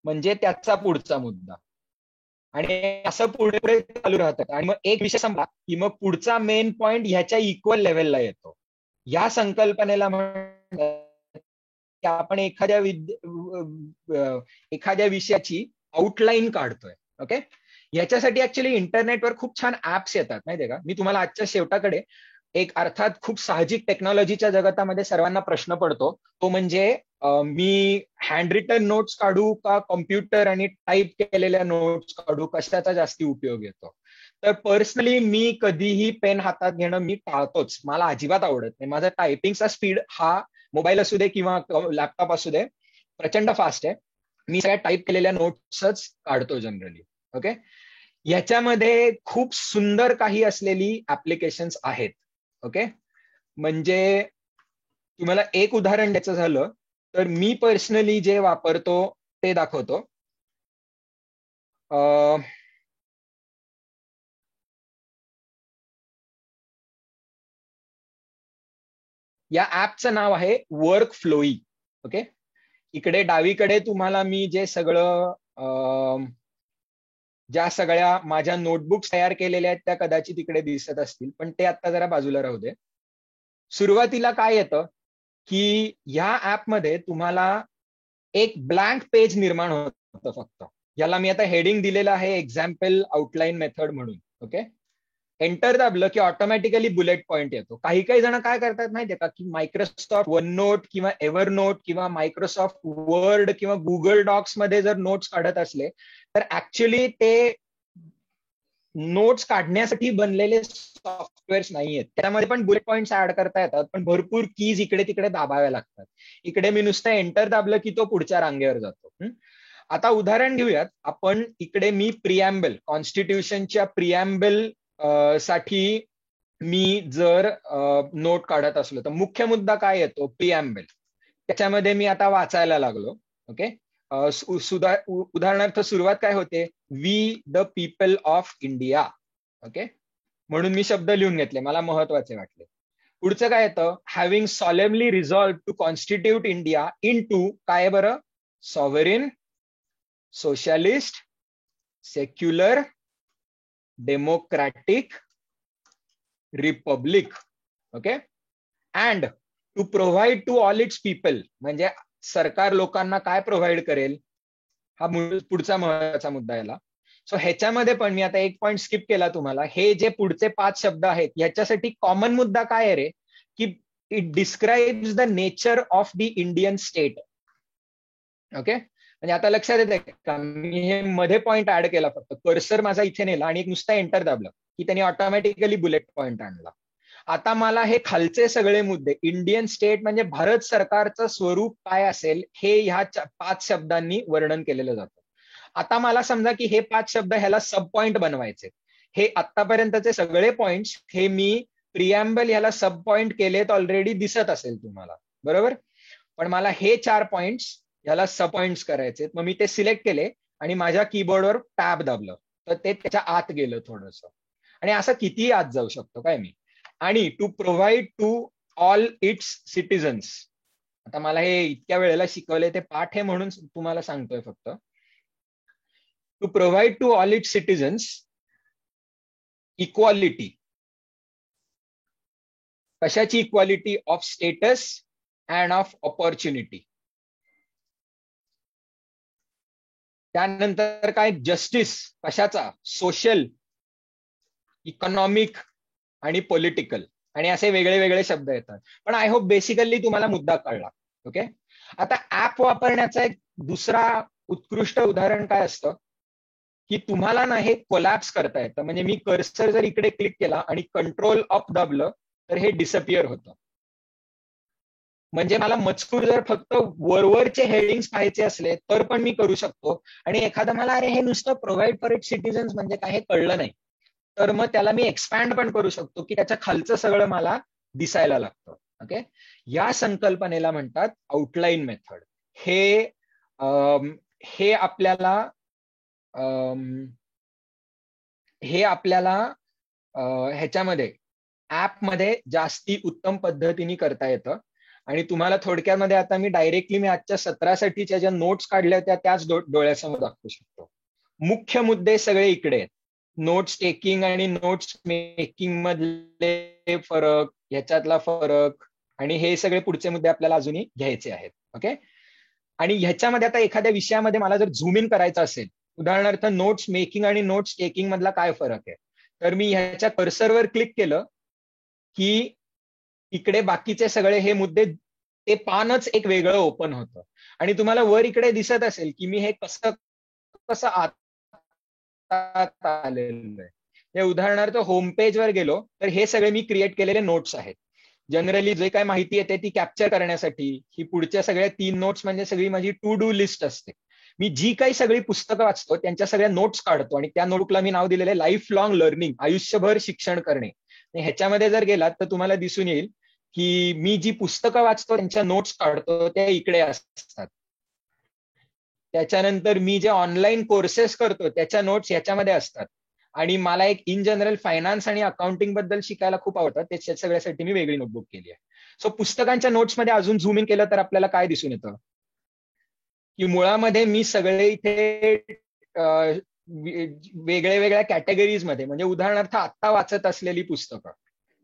म्हणजे त्याचा पुढचा मुद्दा. आणि असं पुढे पुढे चालू राहतात. आणि मग एक विषय संपला की मग पुढचा मेन पॉइंट ह्याच्या इक्वल लेव्हलला येतो. या संकल्पनेला आपण एखाद्या विषयाची आउटलाईन काढतोय. ओके, याच्यासाठी ऍक्च्युली इंटरनेटवर खूप छान ऍप्स येतात माहितीये का. मी तुम्हाला आजच्या शेवटाकडे एक अर्थात खूप साहजिक टेक्नॉलॉजीच्या जगतामध्ये सर्वांना प्रश्न पडतो, तो म्हणजे मी हँड रिटन नोट्स काढू का कॉम्प्युटर आणि टाईप केलेल्या नोट्स काढू, कशाचा जास्ती उपयोग येतो. तर पर्सनली मी कधीही पेन हातात घेणं मी टाळतोच. मला अजिबात आवडत नाही. माझा टायपिंगचा स्पीड हा मोबाईल असू दे किंवा लॅपटॉप असू दे प्रचंड फास्ट आहे. मी सगळ्या टाईप केलेल्या नोट्सच काढतो जनरली. ओके, याच्यामध्ये खूप सुंदर काही असलेली ऍप्लिकेशन्स आहेत. ओके, म्हणजे तुम्हाला एक उदाहरण द्यायचं झालं तर मी पर्सनली जे वापरतो ते दाखवतो. या ऍपचं नाव आहे वर्क फ्लोई. ओके, इकडे डावीकडे तुम्हाला मी जे सगळं ज्या सगळ्या माझ्या नोटबुक्स तयार केलेल्या आहेत त्या कदाचित इकडे दिसत असतील, पण ते आता जरा बाजूला राहू दे. सुरुवातीला काय येतं की ह्या ऍपमध्ये तुम्हाला एक ब्लँक पेज निर्माण होतं फक्त. याला मी आता हेडिंग दिलेलं आहे एक्झाम्पल आउटलाईन मेथड म्हणून. ओके, एंटर दाबलं की ऑटोमॅटिकली बुलेट पॉइंट येतो. काही काही जण काय करतात माहितीये का की मायक्रोसॉफ्ट वन नोट किंवा एव्हर नोट किंवा मायक्रोसॉफ्ट वर्ड किंवा गुगल डॉक्स मध्ये जर नोट्स काढत असले तर ऍक्च्युली ते नोट्स काढण्यासाठी बनलेले सॉफ्टवेअर्स नाहीयेत. त्यामध्ये पण बुलेट पॉइंट्स ऍड करता येतात, पण भरपूर कीज इकडे तिकडे दाबाव्या लागतात. इकडे मी नुसतं एंटर दाबलं की तो पुढच्या रांगेवर जातो. आता उदाहरण घेऊयात आपण. इकडे मी प्रिॲम्बल, कॉन्स्टिट्यूशनच्या प्रिॲम्बल साठी मी जर नोट काढत असलो तर मुख्य मुद्दा काय येतो प्रिॲम्बल, त्याच्यामध्ये मी आता वाचायला लागलो. ओके, उदाहरणार्थ सुरुवात काय होते, we the people of India. Okay, म्हणून मी शब्द लिहून घेतले, मला महत्वाचे वाटले. पुढचं काय येतं, having solemnly resolve to constitute India into काय बरं, sovereign, socialist, secular, democratic republic. Okay, and to provide to all its people, म्हणजे सरकार लोकांना काय प्रोव्हाइड करेल, हा पुढचा महत्वाचा मुद्दा याला. सो ह्याच्यामध्ये पण मी आता एक पॉइंट स्किप केला तुम्हाला. हे जे पुढचे 5 शब्द आहेत याच्यासाठी कॉमन मुद्दा काय आहे रे, की it describes the nature of the Indian state. Okay, म्हणजे आता लक्षात येते का, मी हे मध्ये पॉईंट ऍड केला, फक्त कर्सर माझा इथे नेला आणि एक नुसता एंटर दाबलं की त्यांनी ऑटोमॅटिकली बुलेट पॉईंट आणला. आता मला हे खालचे सगळे मुद्दे, इंडियन स्टेट म्हणजे भारत सरकारचं स्वरूप काय असेल हे ह्या 5 शब्दांनी वर्णन केलेलं जातं. आता मला समजा की हे 5 शब्द ह्याला सब पॉइंट बनवायचे. हे आतापर्यंतचे सगळे पॉइंट्स हे मी प्रिॲम्बल ह्याला सब पॉइंट केलेत ऑलरेडी, दिसत असेल तुम्हाला, बरोबर. पण मला हे 4 पॉइंट्स ह्याला सब पॉइंट्स करायचे. मग मी ते सिलेक्ट केले आणि माझ्या कीबोर्डवर टॅब दाबलं, तर ते त्याच्या आत गेलं थोडंसं. आणि असं कितीही आत जाऊ शकतो काय मी. आणि to provide to all its citizens, आता मला हे इतक्या वेळेला शिकवले ते पाठ आहे म्हणून तुम्हाला सांगतोय फक्त. To provide to all its citizens equality. कशाची equality? Of status and of opportunity. त्यानंतर काय? जस्टिस. कशाचा? सोशल, इकॉनॉमिक आणि पॉलिटिकल. आणि असे वेगळे वेगळे शब्द येतात. पण आय होप बेसिकली तुम्हाला मुद्दा कळला. ओके, आता ऍप वापरण्याचा एक दुसरा उत्कृष्ट उदाहरण काय असतं की तुम्हाला ना हे कोलॅप्स करता येतं. म्हणजे मी कर्सर जर इकडे क्लिक केला आणि कंट्रोल अप दाबलं तर हे डिसअपिअर होतं. म्हणजे मला मजकूर जर फक्त वरवरचे हेडिंग्स पाहायचे असले तर पण मी करू शकतो. आणि एखादा मला अरे हे नुसतं प्रोव्हाइड फॉर इट सिटीजन्स म्हणजे काय हे कळलं नाही, तर मग त्याला मी एक्सपॅन्ड पण करू शकतो की त्याच्या खालचं सगळं मला दिसायला लागतं. ओके, या संकल्पनेला म्हणतात आउटलाईन मेथड. हे आपल्याला ह्याच्यामध्ये ऍपमध्ये जास्ती उत्तम पद्धतीने करता येतं. आणि तुम्हाला थोडक्यामध्ये आता मी आजच्या सत्रासाठीच्या ज्या नोट्स काढल्या होत्या त्याच डोळ्यासमोर दाखवू शकतो. मुख्य मुद्दे सगळे इकडे आहेत. नोट्स टेकिंग आणि नोट्स मेकिंग मधले फरक, ह्याच्यातला फरक, आणि हे सगळे पुढचे मुद्दे आपल्याला अजूनही घ्यायचे आहेत. ओके, आणि ह्याच्यामध्ये आता एखाद्या विषयामध्ये मला जर झूम इन करायचं असेल, उदाहरणार्थ नोट्स मेकिंग आणि नोट्स टेकिंग मधला काय फरक आहे, तर मी ह्याच्या कर्सरवर क्लिक केलं की इकडे बाकीचे सगळे हे मुद्दे, ते पानच एक वेगळं ओपन होतं. आणि तुम्हाला वर इकडे दिसत असेल की मी हे कसं कसं आलेलं आहे. हे उदाहरणार्थ होम पेज वर गेलो तर हे सगळे मी क्रिएट केलेले नोट्स आहेत. जनरली जे काय माहिती येते ती कॅप्चर करण्यासाठी ही पुढच्या सगळ्या 3 नोट्स म्हणजे सगळी माझी टू डू लिस्ट असते. मी जी काही सगळी पुस्तकं वाचतो त्यांच्या सगळ्या नोट्स काढतो आणि त्या नोटला मी नाव दिलेलं आहे लाईफ लॉंग लर्निंग, आयुष्यभर शिक्षण करणे. ह्याच्यामध्ये जर गेलात तर तुम्हाला दिसून येईल की मी जी पुस्तकं वाचतो त्यांच्या नोट्स काढतो त्या इकडे असतात. त्याच्यानंतर मी जे ऑनलाईन कोर्सेस करतो त्याच्या नोट्स याच्यामध्ये असतात. आणि मला एक इन जनरल फायनान्स आणि अकाउंटिंग बद्दल शिकायला खूप आवडतं, त्याच्या सगळ्यासाठी मी वेगळी नोटबुक केली आहे. सो पुस्तकांच्या नोट्समध्ये अजून झूम इन केलं तर आपल्याला काय दिसून येतं की मुळामध्ये मी सगळे इथे वेगळ्या वेगळ्या कॅटेगरीज मध्ये, म्हणजे उदाहरणार्थ आत्ता वाचत असलेली पुस्तकं,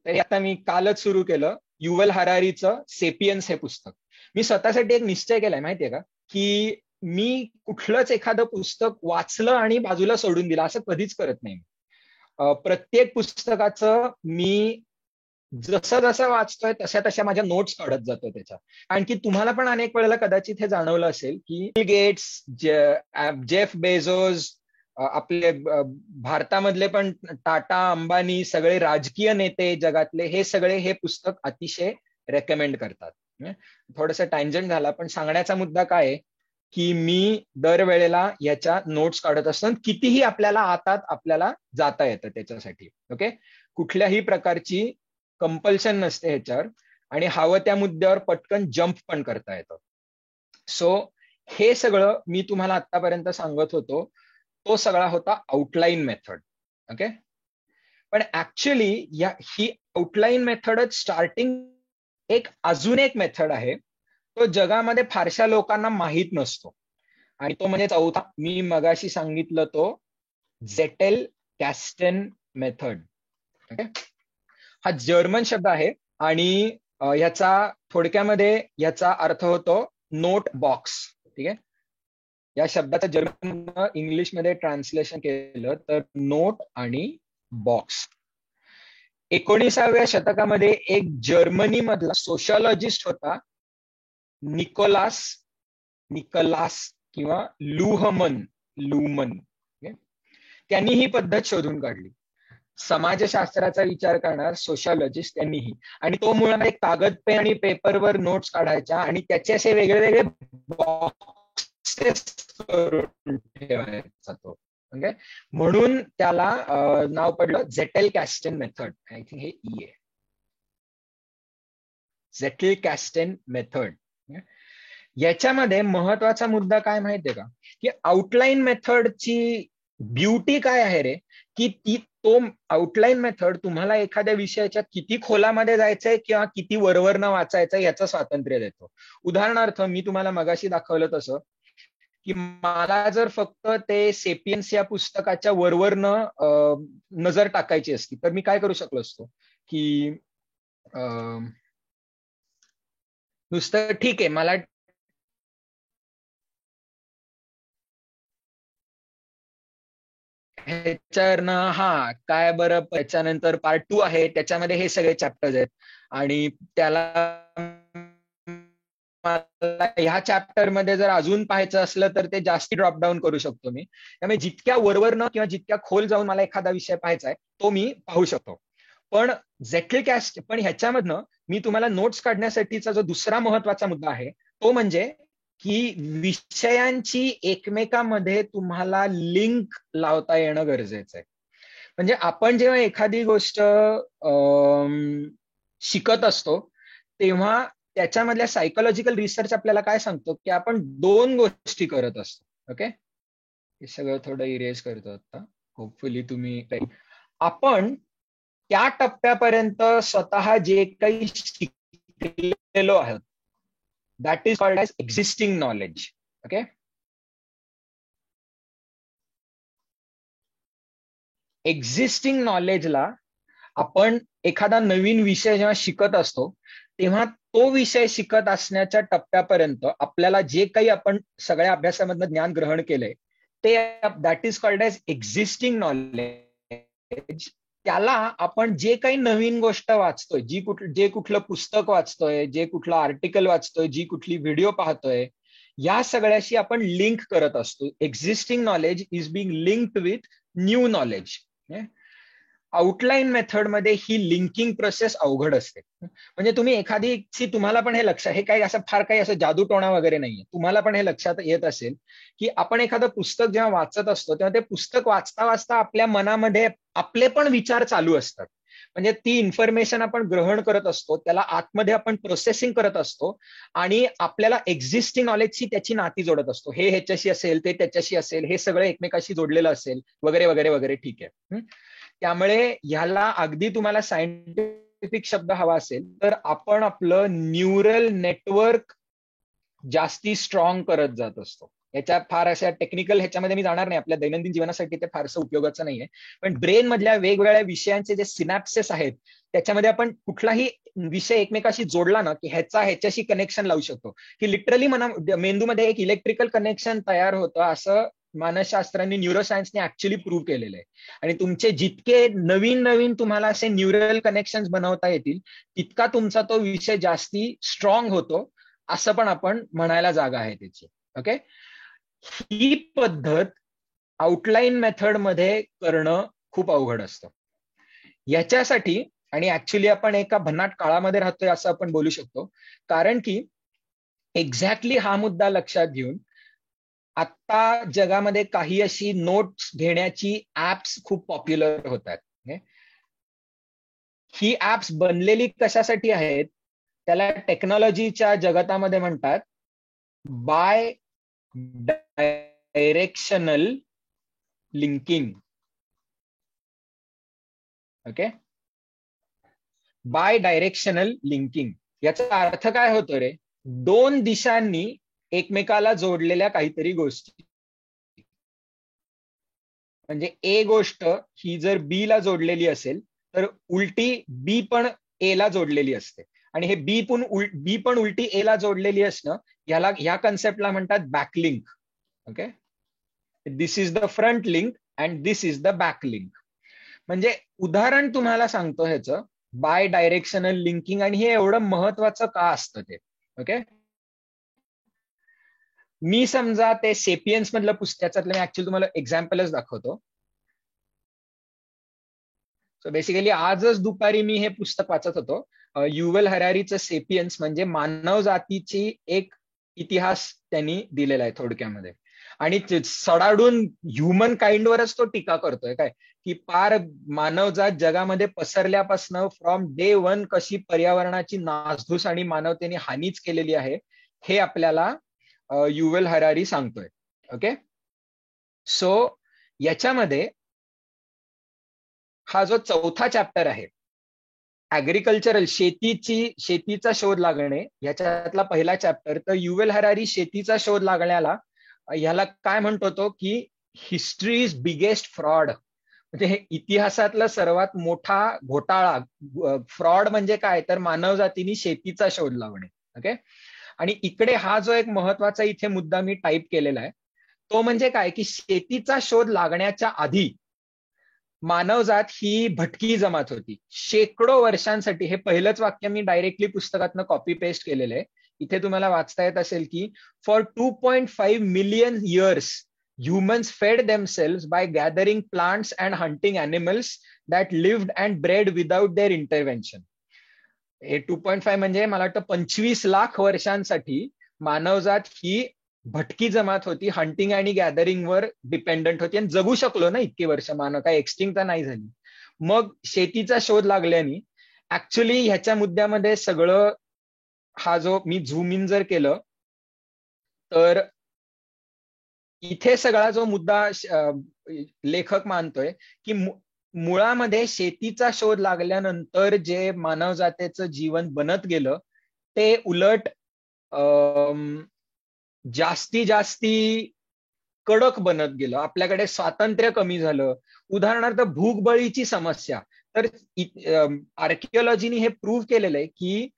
तर आता मी कालच सुरू केलं युवल हरारीचं सेपियन्स हे पुस्तक. मी स्वतःसाठी एक निश्चय केलाय माहितीये का, की मी कुठलंच एखादं पुस्तक वाचलं आणि बाजूला सोडून दिलं असं कधीच करत नाही. प्रत्येक पुस्तकाचं मी जसं जसं वाचतोय तशा तशा माझ्या नोट्स काढत जातो त्याच्या. आणखी तुम्हाला पण अनेक वेळेला कदाचित हे जाणवलं असेल की बिल गेट्स, जेफ बेझोस, आपले भारतामधले पण टाटा, अंबानी, सगळे राजकीय नेते जगातले, हे सगळे हे पुस्तक अतिशय रेकमेंड करतात. थोडंसं टँजंट झाला, पण सांगण्याचा मुद्दा काय आहे की मी दरवेळेला याच्या नोट्स काढत असतो. कितीही आपल्याला आपल्याला जाता येतं त्याच्यासाठी. ओके, कुठल्याही प्रकारची कंपल्शन नसते ह्याच्यावर आणि हवं त्या मुद्द्यावर पटकन जम्प पण करता येतं. सो हे सगळं मी तुम्हाला आतापर्यंत सांगत होतो, तो सगळा होता आउटलाईन मेथड. ओके, पण ऍक्च्युली ही आउटलाईन मेथडच स्टार्टिंग अजून एक मेथड आहे, तो जगामध्ये फारशा लोकांना माहीत नसतो आणि तो म्हणजे चौथा, मी मगाशी सांगितलं तो झेटेल कॅस्टन मेथड. ओके, हा जर्मन शब्द आहे आणि ह्याचा थोडक्यामध्ये ह्याचा अर्थ होतो नोट बॉक्स. ठीक आहे, या शब्दाचं जर्मन इंग्लिशमध्ये ट्रान्सलेशन केलं तर नोट आणि बॉक्स. 19व्या शतकामध्ये एक जर्मनी मधला सोशॉलॉजिस्ट होता निकोलास निकलास किंवा लुहमन त्यांनी ही पद्धत शोधून काढली. समाजशास्त्राचा विचार करणार सोशॉलॉजिस्ट त्यांनीही. आणि तो मुळात एक कागद पेन आणि पेपरवर नोट्स काढायच्या आणि त्याचे असे वेगळे वेगळे बॉक्सेस करून ठेवायचा तो. ओके, म्हणून त्याला नाव पडलं झेटेल कॅस्टेन मेथड. आय थिंक हे ई आहे, झेटेल कॅस्टेन मेथड. याच्यामध्ये महत्वाचा मुद्दा काय माहितीये का, की आउटलाईन मेथडची ब्युटी काय आहे रे, की तो आउटलाईन मेथड तुम्हाला एखाद्या विषयाच्या किती खोलामध्ये जायचंय किंवा किती वरवरनं वाचायचंय याचं स्वातंत्र्य देतो. उदाहरणार्थ मी तुम्हाला मगाशी दाखवलं तसं, की मला जर फक्त ते सेपियन्स या पुस्तकाच्या वरवरनं नजर टाकायची असती तर मी काय करू शकलो असतो, की नुसतं ठीक आहे मला ह्याच्यावरनं काय बरं त्याच्यानंतर पार्ट 2 आहे त्याच्यामध्ये हे सगळे चॅप्टर्स आहेत आणि त्याला ह्या चॅप्टर मध्ये जर अजून पाहायचं असलं तर ते जास्ती ड्रॉप डाऊन करू शकतो मी. त्यामुळे जितक्या वरवरनं किंवा जितक्या खोल जाऊन मला एखादा विषय पाहायचा आहे तो मी पाहू शकतो. पण पण ह्याच्यामधनं मी तुम्हाला नोट्स काढण्यासाठीचा जो दुसरा महत्वाचा मुद्दा आहे तो म्हणजे की विषयांची एकमेकांमध्ये तुम्हाला लिंक लावता येणं गरजेचं आहे. म्हणजे आपण जेव्हा एखादी गोष्ट शिकत असतो तेव्हा त्याच्यामधल्या सायकोलॉजिकल रिसर्च आपल्याला काय सांगतो, की आपण 2 गोष्टी करत असतो. ओके, हे सगळं थोडं इरेज करतो आता, होपफुली तुम्ही. आपण त्या टप्प्यापर्यंत स्वतः जे काही शिकलेलो आहोत that is called as existing knowledge. Okay, existing नॉलेजला आपण एखादा नवीन विषय जेव्हा शिकत असतो तेव्हा तो विषय शिकत असण्याच्या टप्प्यापर्यंत आपल्याला जे काही आपण सगळ्या अभ्यासामधनं ज्ञान ग्रहण केलंय ते that is called as existing knowledge. त्याला आपण जे काही नवीन गोष्ट वाचतोय, जे कुठलं पुस्तक वाचतोय, जे कुठलं आर्टिकल वाचतोय, जी कुठली व्हिडिओ पाहतोय, या सगळ्याशी आपण लिंक करत असतो. Existing knowledge is being linked with new knowledge. Outline मेथडमध्ये ही लिंकिंग प्रोसेस अवघड असते. म्हणजे तुम्हाला पण हे लक्षात, हे काही असं फार काही असं जादूटोणा वगैरे नाहीये, तुम्हाला पण हे लक्षात येत असेल की आपण एखादं पुस्तक जेव्हा वाचत असतो तेव्हा ते पुस्तक वाचता वाचता आपल्या मनामध्ये आपले पण विचार चालू असतात. म्हणजे ती इन्फॉर्मेशन आपण ग्रहण करत असतो, त्याला आतमध्ये आपण प्रोसेसिंग करत असतो आणि आपल्याला एक्झिस्टिंग नॉलेजची त्याची नाती जोडत असतो. हे ह्याच्याशी असेल, ते त्याच्याशी असेल, हे सगळं एकमेकाशी जोडलेलं असेल वगैरे वगैरे वगैरे. ठीक आहे, त्यामुळे ह्याला अगदी तुम्हाला सायंटिफिक शब्द हवा असेल तर आपण आपलं न्यूरल नेटवर्क जास्ती स्ट्रॉंग करत जात असतो. याच्या फार अशा टेक्निकल ह्याच्यामध्ये मी जाणार नाही, आपल्या दैनंदिन जीवनासाठी ते फारसं उपयोगाचं नाहीये. पण ब्रेन मधल्या वेगवेगळ्या विषयांचे जे सिनॅप्सेस आहेत त्याच्यामध्ये आपण कुठलाही विषय एकमेकाशी जोडला ना की ह्याच्याशी कनेक्शन लावू शकतो, की लिटरली मेंदूमध्ये एक इलेक्ट्रिकल कनेक्शन तयार होतं असं मानसशास्त्रांनी, न्यूरोसायन्सने ऍक्च्युअली प्रूव्ह केलेलं आहे. आणि तुमचे जितके नवीन नवीन तुम्हाला असे न्यूरल कनेक्शन बनवता येतील तितका तुमचा तो विषय जास्ती स्ट्रॉंग होतो, असं पण आपण म्हणायला जागा आहे त्याची. ओके, ही पद्धत आउटलाईन मेथडमध्ये करणं खूप अवघड असतं. याच्यासाठी आणि ऍक्च्युली आपण एका भन्नाट काळामध्ये राहतोय असं आपण बोलू शकतो, कारण की एक्झॅक्टली हा मुद्दा लक्षात घेऊन आता जगामध्ये काही अशी नोट्स घेण्याची ऍप्स खूप पॉप्युलर होत आहेत. ही ऍप्स बनलेली कशासाठी आहेत, त्याला टेक्नॉलॉजीच्या जगतामध्ये म्हणतात bidirectional linking. Okay, bidirectional linking याचा अर्थ काय होतो रे, 2 दिशांनी एकमेकाला जोडलेल्या काहीतरी गोष्टी. म्हणजे ए गोष्ट ही जर बी ला जोडलेली असेल तर उलटी बी पण ए ला जोडलेली असते, आणि हे बी पण उलटी ए ला जोडलेली असणं ह्या कन्सेप्टला म्हणतात backlink. Okay, this is the front link and this is the back link. म्हणजे उदाहरण तुम्हाला सांगतो ह्याचं, बाय डायरेक्शनल लिंकिंग, आणि हे एवढं महत्वाचं का असतं ते. ओके, मी समजा ते सेपियन्स मधलं पुस्तक, त्याच्यातलं मी ऍक्च्युअली तुम्हाला एक्झाम्पलच दाखवतो. सो बेसिकली आजच दुपारी मी हे पुस्तक वाचत होतो, युवल हरारीचं सेपियन्स, म्हणजे मानव जातीची एक इतिहास त्यांनी दिलेला आहे थोडक्यामध्ये. आणि सडाडून ह्युमन काइंडवरच तो टीका करतोय काय, की पार मानवजात जगामध्ये पसरल्यापासनं फ्रॉम डे वन कशी पर्यावरणाची नासधूस आणि मानवतेने हानीच केलेली आहे, हे आपल्याला युवल हरारी सांगतोय. ओके, सो याच्यामध्ये हा जो चौथा चॅप्टर आहे, ऍग्रिकल्चरल, शेतीचा शोध लागणे, याच्यातला पहिला चॅप्टर, तर युवल हरारी शेतीचा शोध लागण्याला ह्याला काय म्हणतो तो, की हिस्ट्री इज बिगेस्ट फ्रॉड, म्हणजे हे इतिहासातला सर्वात मोठा घोटाळा. फ्रॉड म्हणजे काय, तर मानवजातीने शेतीचा शोध लावणे. ओके, आणि इकडे हा जो एक महत्वाचा इथे मुद्दा मी टाईप केलेला आहे, तो म्हणजे काय, की शेतीचा शोध लागण्याच्या आधी मानवजात ही भटकी जमात होती शेकडो वर्षांसाठी. हे पहिलंच वाक्य मी डायरेक्टली पुस्तकातनं कॉपी पेस्ट केलेलं आहे. इथे तुम्हाला वाचता येत असेल की for 2.5 million years humans fed themselves by gathering plants and hunting animals that lived and bred without their intervention. हे 2.5 म्हणजे मला वाटतं 25 लाख वर्षांसाठी मानवजात ही भटकी जमात होती, हंटिंग आणि गॅदरिंग वर डिपेंडंट होती, आणि जगू शकलो ना इतकी वर्ष, मानव काय एक्सटिंक्ट तर नाही झाली. मग शेतीचा शोध लागल्याने ऍक्च्युली ह्याच्या मुद्द्यामध्ये सगळं, हा जो मी झूम इन जर केलं तर इथे सगळा जो मुद्दा लेखक मानतोय की मुळामध्ये शेतीचा शोध लागल्यानंतर जे मानवजातीचं जीवन बनत गेलं ते उलट जास्ती कडक बनत गेलं. आपल्याकडे स्वातंत्र्य कमी झालं. उदाहरणार्थ भूकबळीची समस्या, तर आर्किओलॉजीने हे प्रूव्ह केलेलं आहे की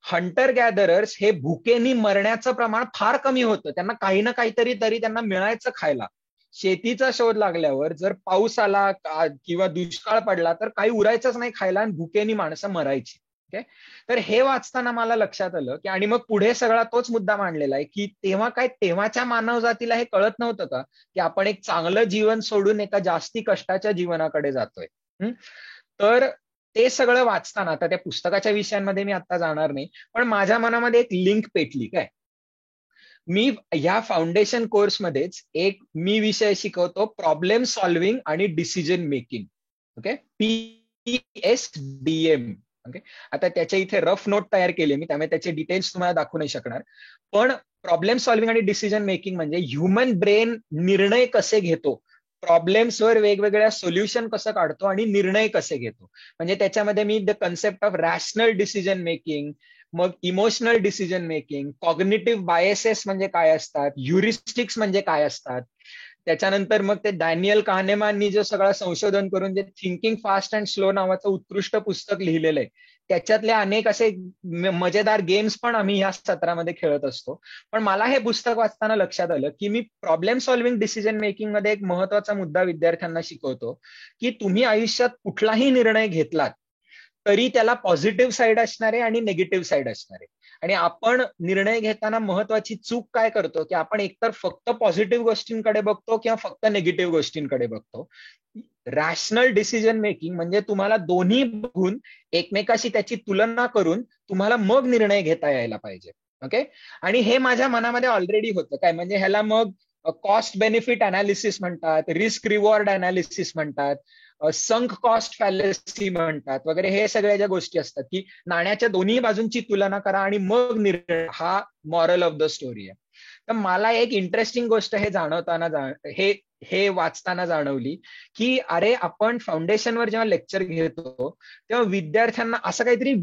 हंटर गॅदरर्स हे भुकेनी मरण्याचं प्रमाण फार कमी होतं. त्यांना काही ना काहीतरी तरी त्यांना मिळायचं खायला. शेतीचा शोध लागल्यावर जर पाऊस आला किंवा दुष्काळ पडला तर काही उरायचंच नाही खायला, आणि भुकेनी माणसं मरायची. ओके, तर हे वाचताना मला लक्षात आलं की, आणि मग पुढे सगळा तोच मुद्दा मांडलेला आहे की तेव्हा काय, तेव्हाच्या मानवजातीला हे कळत नव्हतं का की आपण एक चांगलं जीवन सोडून एका जास्ती कष्टाच्या जीवनाकडे जातोय. तर ते सगळं वाचताना, आता त्या पुस्तकाच्या विषयांमध्ये मी आता जाणार नाही, पण माझ्या मनामध्ये एक लिंक पेटली. काय, मी ह्या फाउंडेशन कोर्समध्येच एक मी विषय शिकवतो, प्रॉब्लेम सॉल्व्हिंग आणि decision making. Okay, PSDM. Okay, आता त्याच्या इथे रफ नोट तयार केले मी, त्यामुळे त्याचे डिटेल्स तुम्हाला दाखवू नाही शकणार. पण प्रॉब्लेम सॉल्व्हिंग आणि डिसिजन मेकिंग म्हणजे ह्युमन ब्रेन निर्णय कसे घेतो, प्रॉब्लेम्सवर वेगवेगळ्या सोल्युशन कसं काढतो आणि निर्णय कसे घेतो. म्हणजे त्याच्यामध्ये मी the concept of rational decision making, मग emotional decision making, cognitive biases म्हणजे काय असतात, ह्युरिस्टिक्स म्हणजे काय असतात, त्याच्यानंतर मग ते डॅनियल काहनेमॅननी जो सगळं संशोधन करून जे थिंकिंग फास्ट अँड स्लो नावाचं उत्कृष्ट पुस्तक लिहिलेलं आहे, त्याच्यातले अनेक असे मजेदार गेम्स पण आम्ही या सत्रामध्ये खेळत असतो. पण मला हे पुस्तक वाचताना लक्षात आलं की मी प्रॉब्लेम सॉल्व्हिंग डिसिजन मेकिंग मध्ये एक महत्वाचा मुद्दा विद्यार्थ्यांना शिकवतो की तुम्ही आयुष्यात कुठलाही निर्णय घेतलात तरी त्याला पॉझिटिव्ह साईड असणारे आणि निगेटिव्ह साईड असणारे. आणि आपण निर्णय घेताना महत्वाची चूक काय करतो की आपण एकतर फक्त पॉझिटिव्ह गोष्टींकडे बघतो किंवा फक्त निगेटिव्ह गोष्टींकडे बघतो. रॅशनल डिसिजन मेकिंग म्हणजे तुम्हाला दोन्ही बघून एकमेकाशी त्याची तुलना करून तुम्हाला मग निर्णय घेता यायला पाहिजे. ओके, आणि हे माझ्या मनामध्ये ऑलरेडी होतं. काय म्हणजे ह्याला मग कॉस्ट बेनिफिट अनालिसिस म्हणतात, रिस्क रिवॉर्ड अनालिसिस म्हणतात, संक कॉस्ट फॅलेसी म्हणतात वगैरे. हे सगळ्या ज्या गोष्टी असतात की नाण्याच्या दोन्ही बाजूंची तुलना करा आणि मग निर्णय, हा मॉरल ऑफ द स्टोरी आहे. तर मला एक इंटरेस्टिंग गोष्ट हे जाणवताना हे वाचताना जाणवली की अरे, आपण फाउंडेशनवर जेव्हा लेक्चर घेतो तेव्हा विद्यार्थ्यांना असं काहीतरी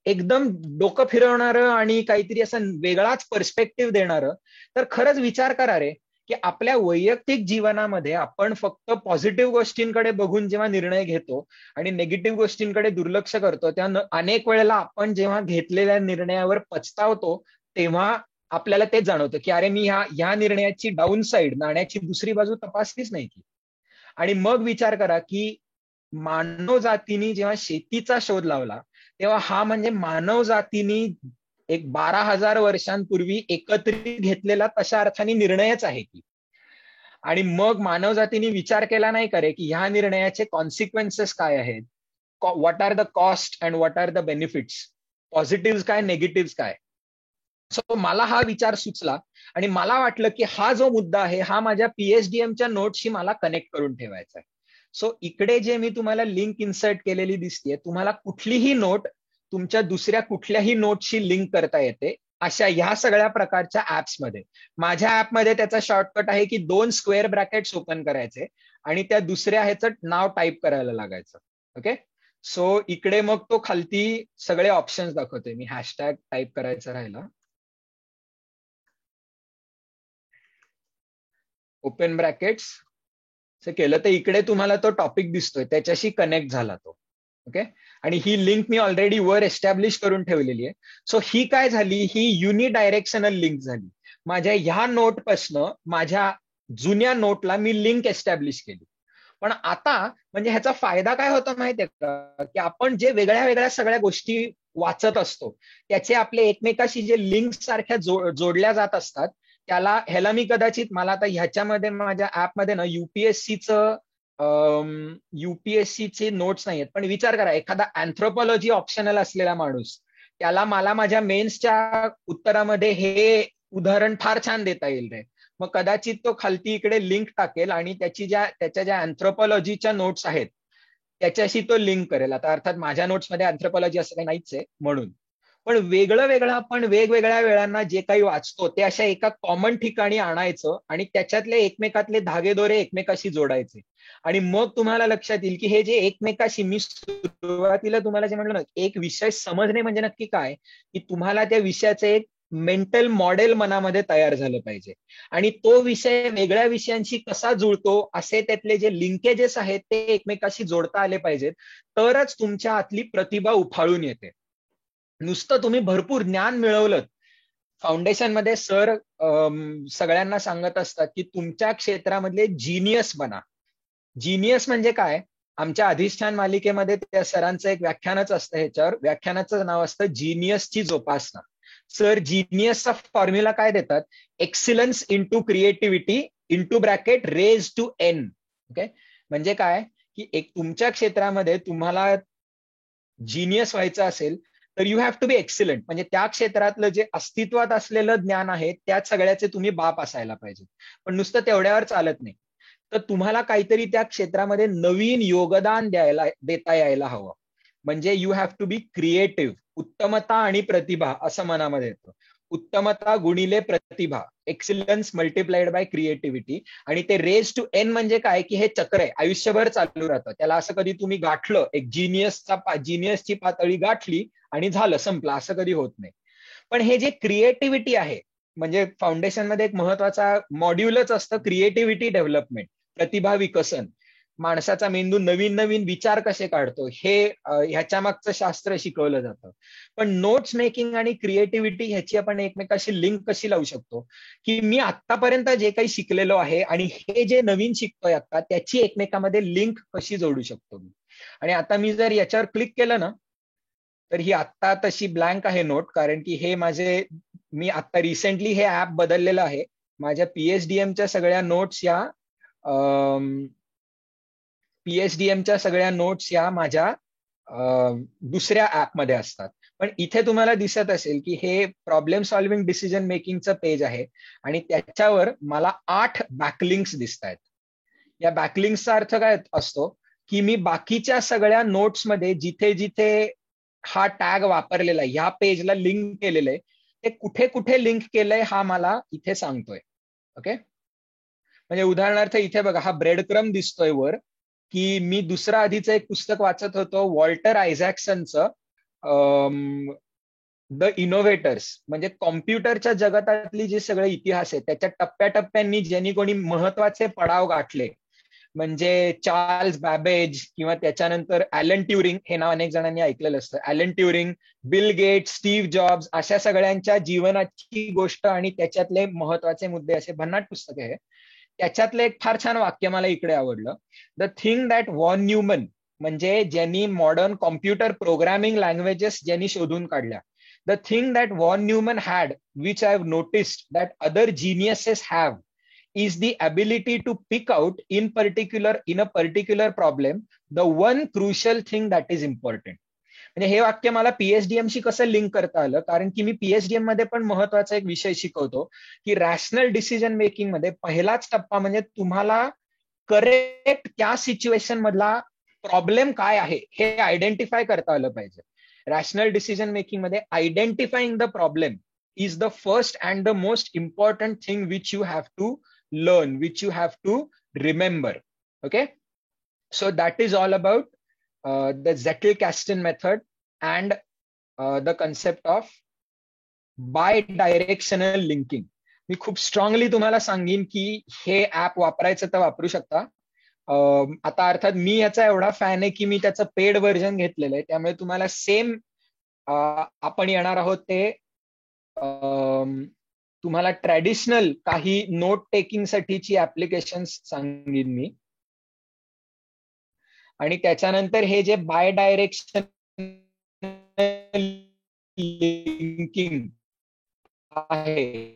एकदम डोकं फिरवणारं आणि काहीतरी असं वेगळाच पर्स्पेक्टिव्ह देणारं, तर खरंच विचार करा रे की आपल्या वैयक्तिक जीवनामध्ये आपण फक्त पॉझिटिव्ह गोष्टींकडे बघून जेव्हा निर्णय घेतो आणि निगेटिव्ह गोष्टींकडे दुर्लक्ष करतो, तेव्हा अनेक वेळेला आपण जेव्हा घेतलेल्या निर्णयावर पछतावतो तेव्हा आपल्याला तेच जाणवतं की अरे, मी ह्या निर्णयाची डाऊन साईड, नाण्याची दुसरी बाजू तपासलीच नाही की. आणि मग विचार करा की मानव जातीने जेव्हा शेतीचा शोध लावला तेव्हा हा म्हणजे मानव जातीने एक 12,000 वर्षांपूर्वी एकत्रित घेतलेला तशा अर्थाने निर्णयच आहे की. आणि मग मानवजातीने विचार केला नाही करे की ह्या निर्णयाचे कॉन्सिक्वेन्सेस काय आहेत, what are the cost and what are the benefits, positive काय नेगेटिव्ह काय. सो मला हा विचार सुचला आणि मला वाटलं की हा जो मुद्दा आहे हा माझ्या पीएचडीएमच्या नोट्सशी मला कनेक्ट करून ठेवायचा आहे. सो इकडे जे मी तुम्हाला लिंक इन्सर्ट केलेली दिसते, तुम्हाला कुठलीही नोट तुमच्या दुसऱ्या कुठल्याही नोटशी लिंक करता येते अशा ह्या सगळ्या प्रकारच्या ऍप्समध्ये. माझ्या ऍपमध्ये त्याचा शॉर्टकट आहे की 2 स्क्वेअर ब्रॅकेट्स ओपन करायचे आणि त्या दुसऱ्या ह्याचं नाव टाईप करायला लागायचं. ओके, सो इकडे मग तो खालती सगळे ऑप्शन्स दाखवतोय. मी हॅशटॅग टाईप करायचा राहिला. ओपन ब्रॅकेट्स केलं तर इकडे तुम्हाला तो टॉपिक दिसतोय, त्याच्याशी कनेक्ट झाला तो. ओके, आणि ही लिंक मी ऑलरेडी वर एस्टॅब्लिश करून ठेवलेली आहे. सो ही काय झाली, ही युनिडायरेक्शनल लिंक झाली. माझ्या ह्या नोटपासनं माझ्या जुन्या नोटला मी लिंक एस्टॅब्लिश केली. पण आता म्हणजे ह्याचा फायदा काय होतो माहितीये का, की आपण जे वेगळ्या वेगळ्या सगळ्या गोष्टी वाचत असतो त्याचे आपले एकमेकाशी जे लिंक सारख्या जोडल्या जात असतात, ह्याला मी कदाचित, मला आता ह्याच्यामध्ये माझ्या ऍपमध्ये ना युपीएससीचे नोट्स नाही आहेत, पण विचार करा एखादा अँथ्रोपॉलॉजी ऑप्शनल असलेला माणूस, त्याला मला माझ्या मेन्सच्या उत्तरामध्ये हे उदाहरण फार छान देता येईल रे. मग कदाचित तो खालती इकडे लिंक टाकेल आणि त्याच्या ज्या अँथ्रोपॉलॉजीच्या नोट्स आहेत त्याच्याशी तो लिंक करेल. आता अर्थात माझ्या नोट्समध्ये अँथ्रोपॉलॉजी असं काही नाहीच आहे म्हणून, पण वेगळं आपण वेगवेगळ्या वेळांना जे काही वाचतो ते अशा एका कॉमन ठिकाणी आणायचं आणि त्याच्यातले एकमेकातले धागेदोरे एकमेकाशी जोडायचे. आणि मग तुम्हाला लक्षात येईल की हे जे एकमेकाशी, मी सुरुवातीला तुम्हाला जे म्हटलं ना, एक विषय समजणे म्हणजे नक्की काय, की तुम्हाला त्या विषयाचं एक मेंटल मॉडेल मनामध्ये तयार झालं पाहिजे आणि तो विषय वेगळ्या विषयांशी कसा जुळतो असे त्यातले जे लिंकेजेस आहेत ते एकमेकाशी जोडता आले पाहिजेत, तरच तुमच्या आतली प्रतिभा उफाळून येते. नुसतं तुम्ही भरपूर ज्ञान मिळवलं, फाउंडेशनमध्ये सर सगळ्यांना सांगत असतात की तुमच्या क्षेत्रामधले जीनियस बना. जीनियस म्हणजे काय, आमच्या अधिष्ठान मालिकेमध्ये त्या सरांचं एक व्याख्यानच असतं, ह्याच्यावर व्याख्यानाचं नाव असतं जीनियसची जोपासना. सर जीनियसचा फॉर्म्युला काय देतात, excellence into creativity into bracket raise to N. Okay, म्हणजे काय की एक तुमच्या क्षेत्रामध्ये तुम्हाला जीनियस व्हायचं असेल तर you have to be excellent, म्हणजे त्या क्षेत्रातलं जे अस्तित्वात असलेलं ज्ञान आहे त्यात सगळ्याचे तुम्ही बाप असायला पाहिजे. पण नुसतं तेवढ्यावर चालत नाही, तर तुम्हाला काहीतरी त्या क्षेत्रामध्ये नवीन योगदान देता यायला हवं. म्हणजे you have to be creative. उत्तमता आणि प्रतिभा असं मनामध्ये येतं. उत्तमता गुणिले प्रतिभा, एक्सिलन्स मल्टिप्लाइड बाय क्रिएटिव्हिटी. आणि ते रेज टू एन म्हणजे काय, की हे चक्र आहे, आयुष्यभर चालू राहतं. त्याला असं कधी तुम्ही गाठलं, एक जीनियसची पातळी गाठली आणि झालं, संपलं, असं कधी होत नाही. पण हे जे क्रिएटिव्हिटी आहे, म्हणजे फाउंडेशनमध्ये एक महत्वाचा मॉड्यूलच असतं क्रिएटिव्हिटी डेव्हलपमेंट, प्रतिभा विकसन. माणसाचा मेंदू नवीन नवीन विचार कसे काढतो हे ह्याच्या मागचं शास्त्र शिकवलं जातं. पण नोट्स मेकिंग आणि क्रिएटिव्हिटी ह्याची आपण एकमेकाशी लिंक कशी लावू शकतो, की मी आतापर्यंत जे काही शिकलेलो आहे आणि हे जे नवीन शिकतोय आता त्याची एकमेकामध्ये लिंक कशी जोडू शकतो मी. आणि आता मी जर याच्यावर क्लिक केलं ना, तर ही आत्ता तशी ब्लँक आहे नोट, कारण की हे मी आता रिसेंटली हे ऍप बदललेलं आहे. माझ्या पीएचडीएमच्या सगळ्या नोट्स या माझ्या दुसऱ्या ऍपमध्ये असतात. पण इथे तुम्हाला दिसत असेल की हे प्रॉब्लेम सॉल्व्हिंग डिसिजन मेकिंगचं पेज आहे आणि त्याच्यावर मला 8 बॅकलिंक्स दिसत आहेत. या बॅकलिंक्सचा अर्थ काय असतो, की मी बाकीच्या सगळ्या नोट्समध्ये जिथे जिथे हा टॅग वापरलेला आहे, ह्या पेजला लिंक केलेलं आहे, ते कुठे कुठे लिंक केलंय हा मला इथे सांगतोय. ओके, म्हणजे उदाहरणार्थ इथे बघा, हा ब्रेड क्रम दिसतोय वर, की मी दुसरा आधीचं एक पुस्तक वाचत होतो वॉल्टर आयझॅक्सनचं, द इनोव्हेटर्स, म्हणजे कॉम्प्युटरच्या जगतातली जी सगळे इतिहास आहे त्याच्या टप्प्याटप्प्यांनी ज्यांनी कोणी महत्वाचे पडाव गाठले, म्हणजे चार्ल्स बॅबेज किंवा त्याच्यानंतर ॲलन ट्युरिंग, हे नाव अनेक जणांनी ऐकलेलं असतं, Alan Turing, Bill Gates, Steve Jobs, अशा सगळ्यांच्या जीवनाची गोष्ट आणि त्याच्यातले महत्वाचे मुद्दे, असे भन्नाट पुस्तक आहे. त्याच्यातलं एक फार छान वाक्य मला इकडे आवडलं, the thing that von Neumann, म्हणजे ज्यांनी मॉडर्न कॉम्प्युटर प्रोग्रामिंग लँग्वेजेस ज्यांनी शोधून काढल्या, the thing that von Neumann had, which I have noticed that other geniuses have, is the ability to pick out in a particular problem the one crucial thing that is important. म्हणजे हे वाक्य मला पीएचडीएम शी कसं link करता आलं, कारण की मी पीएचडीएम मध्ये पण महत्वाचा एक विषय शिकवतो की रॅशनल डिसिजन मेकिंग मध्ये पहिलाच टप्पा म्हणजे तुम्हाला करेक्ट त्या सिच्युएशन मधला प्रॉब्लेम काय आहे हे आयडेंटिफाय करता आलं पाहिजे. रॅशनल डिसिजन मेकिंग मध्ये identifying the problem is the first and the most important thing which you have to learn, which you have to remember. Okay, so that is all about the Zettel-Kasten method and the concept of bi-directional linking. मी खूप strongly तुम्हाला सांगेन की हे app वापरायचं तर वापरू शकता. आता अर्थात मी याचा एवढा फॅन आहे की मी त्याचं पेड व्हर्जन घेतलेलं आहे, त्यामुळे तुम्हाला सेम आपण येणार आहोत ते तुम्हाला ट्रॅडिशनल काही नोट टेकिंग साठीची ऍप्लिकेशन सांगेन मी, आणि त्याच्यानंतर हे जे बाय डायरेक्शन लिंकिंग आहे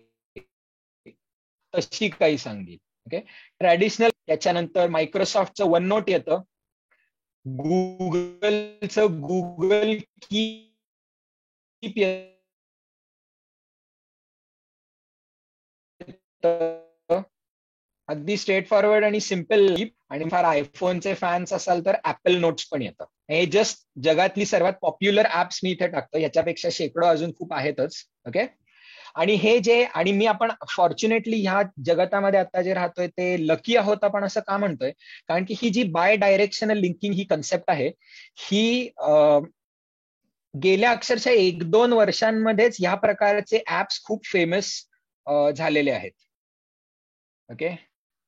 तशी काही सांगेन. ओके, ट्रॅडिशनल, त्याच्यानंतर मायक्रोसॉफ्टचं वन नोट येतं, गुगलचं गुगल कीप येतं, अगदी स्ट्रेट फॉरवर्ड आणि सिम्पल. आणि फार आयफोनचे फॅन्स असाल तर ऍपल नोट्स पण येतं. हे जस्ट जगातली सर्वात पॉप्युलर ऍप्स मी इथे टाकतो, याच्यापेक्षा शेकडो अजून खूप आहेतच. ओके, आणि हे जे, आणि मी आपण फॉर्च्युनेटली ह्या जगतामध्ये आता जे राहतोय ते लकी आहोत आपण असं का म्हणतोय, कारण की ही जी बाय डायरेक्शनल लिंकिंग ही कन्सेप्ट आहे ही गेल्या अक्षरशः 1-2 वर्षांमध्येच ह्या प्रकारचे ऍप्स खूप फेमस झालेले आहेत. ओके,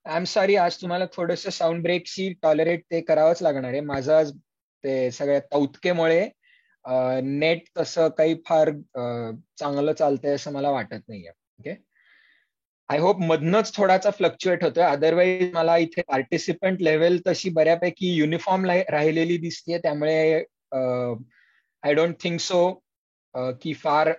आय एम सॉरी, आज तुम्हाला थोडंसं साऊंड ब्रेकशी टॉलरेट ते करावंच लागणार आहे. माझं आज ते सगळ्या तौतकेमुळे नेट तसं काही फार चांगलं चालतंय असं मला वाटत नाहीये. ओके, आय होप मधनच थोडासा फ्लक्च्युएट होतोय, अदरवाईज मला इथे पार्टिसिपंट लेवल तशी बऱ्यापैकी युनिफॉर्म राहिलेली दिसते, त्यामुळे आय डोंट थिंक सो की फार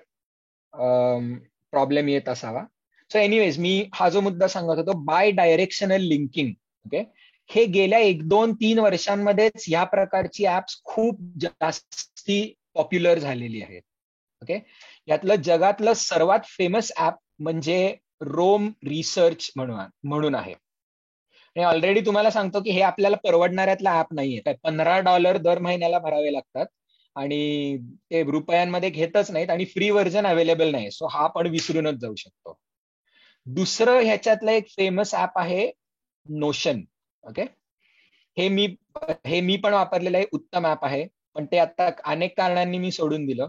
प्रॉब्लेम येत असावा. सो एनिवेज, मी हा जो मुद्दा सांगत होतो बाय डायरेक्शनल लिंकिंग, ओके, हे गेल्या 1-2-3 वर्षांमध्येच या प्रकारची ऍप्स खूप जास्ती पॉप्युलर झालेली आहेत. ओके, यातलं जगातलं सर्वात फेमस ऍप म्हणजे रोम रिसर्च म्हणून आहे. ऑलरेडी तुम्हाला सांगतो की हे आपल्याला परवडणाऱ्यातला ऍप नाहीये. काय $15 दर महिन्याला भरावे लागतात आणि ते रुपयांमध्ये घेतच नाहीत आणि फ्री व्हर्जन अवेलेबल नाही. सो हा पण विसरूनच जाऊ शकतो. दुसरं ह्याच्यातलं एक फेमस ऍप आहे नोशन. ओके, हे मी पण वापरलेलं आहे, उत्तम ऍप आहे, पण ते आता अनेक कारणांनी मी सोडून दिलं.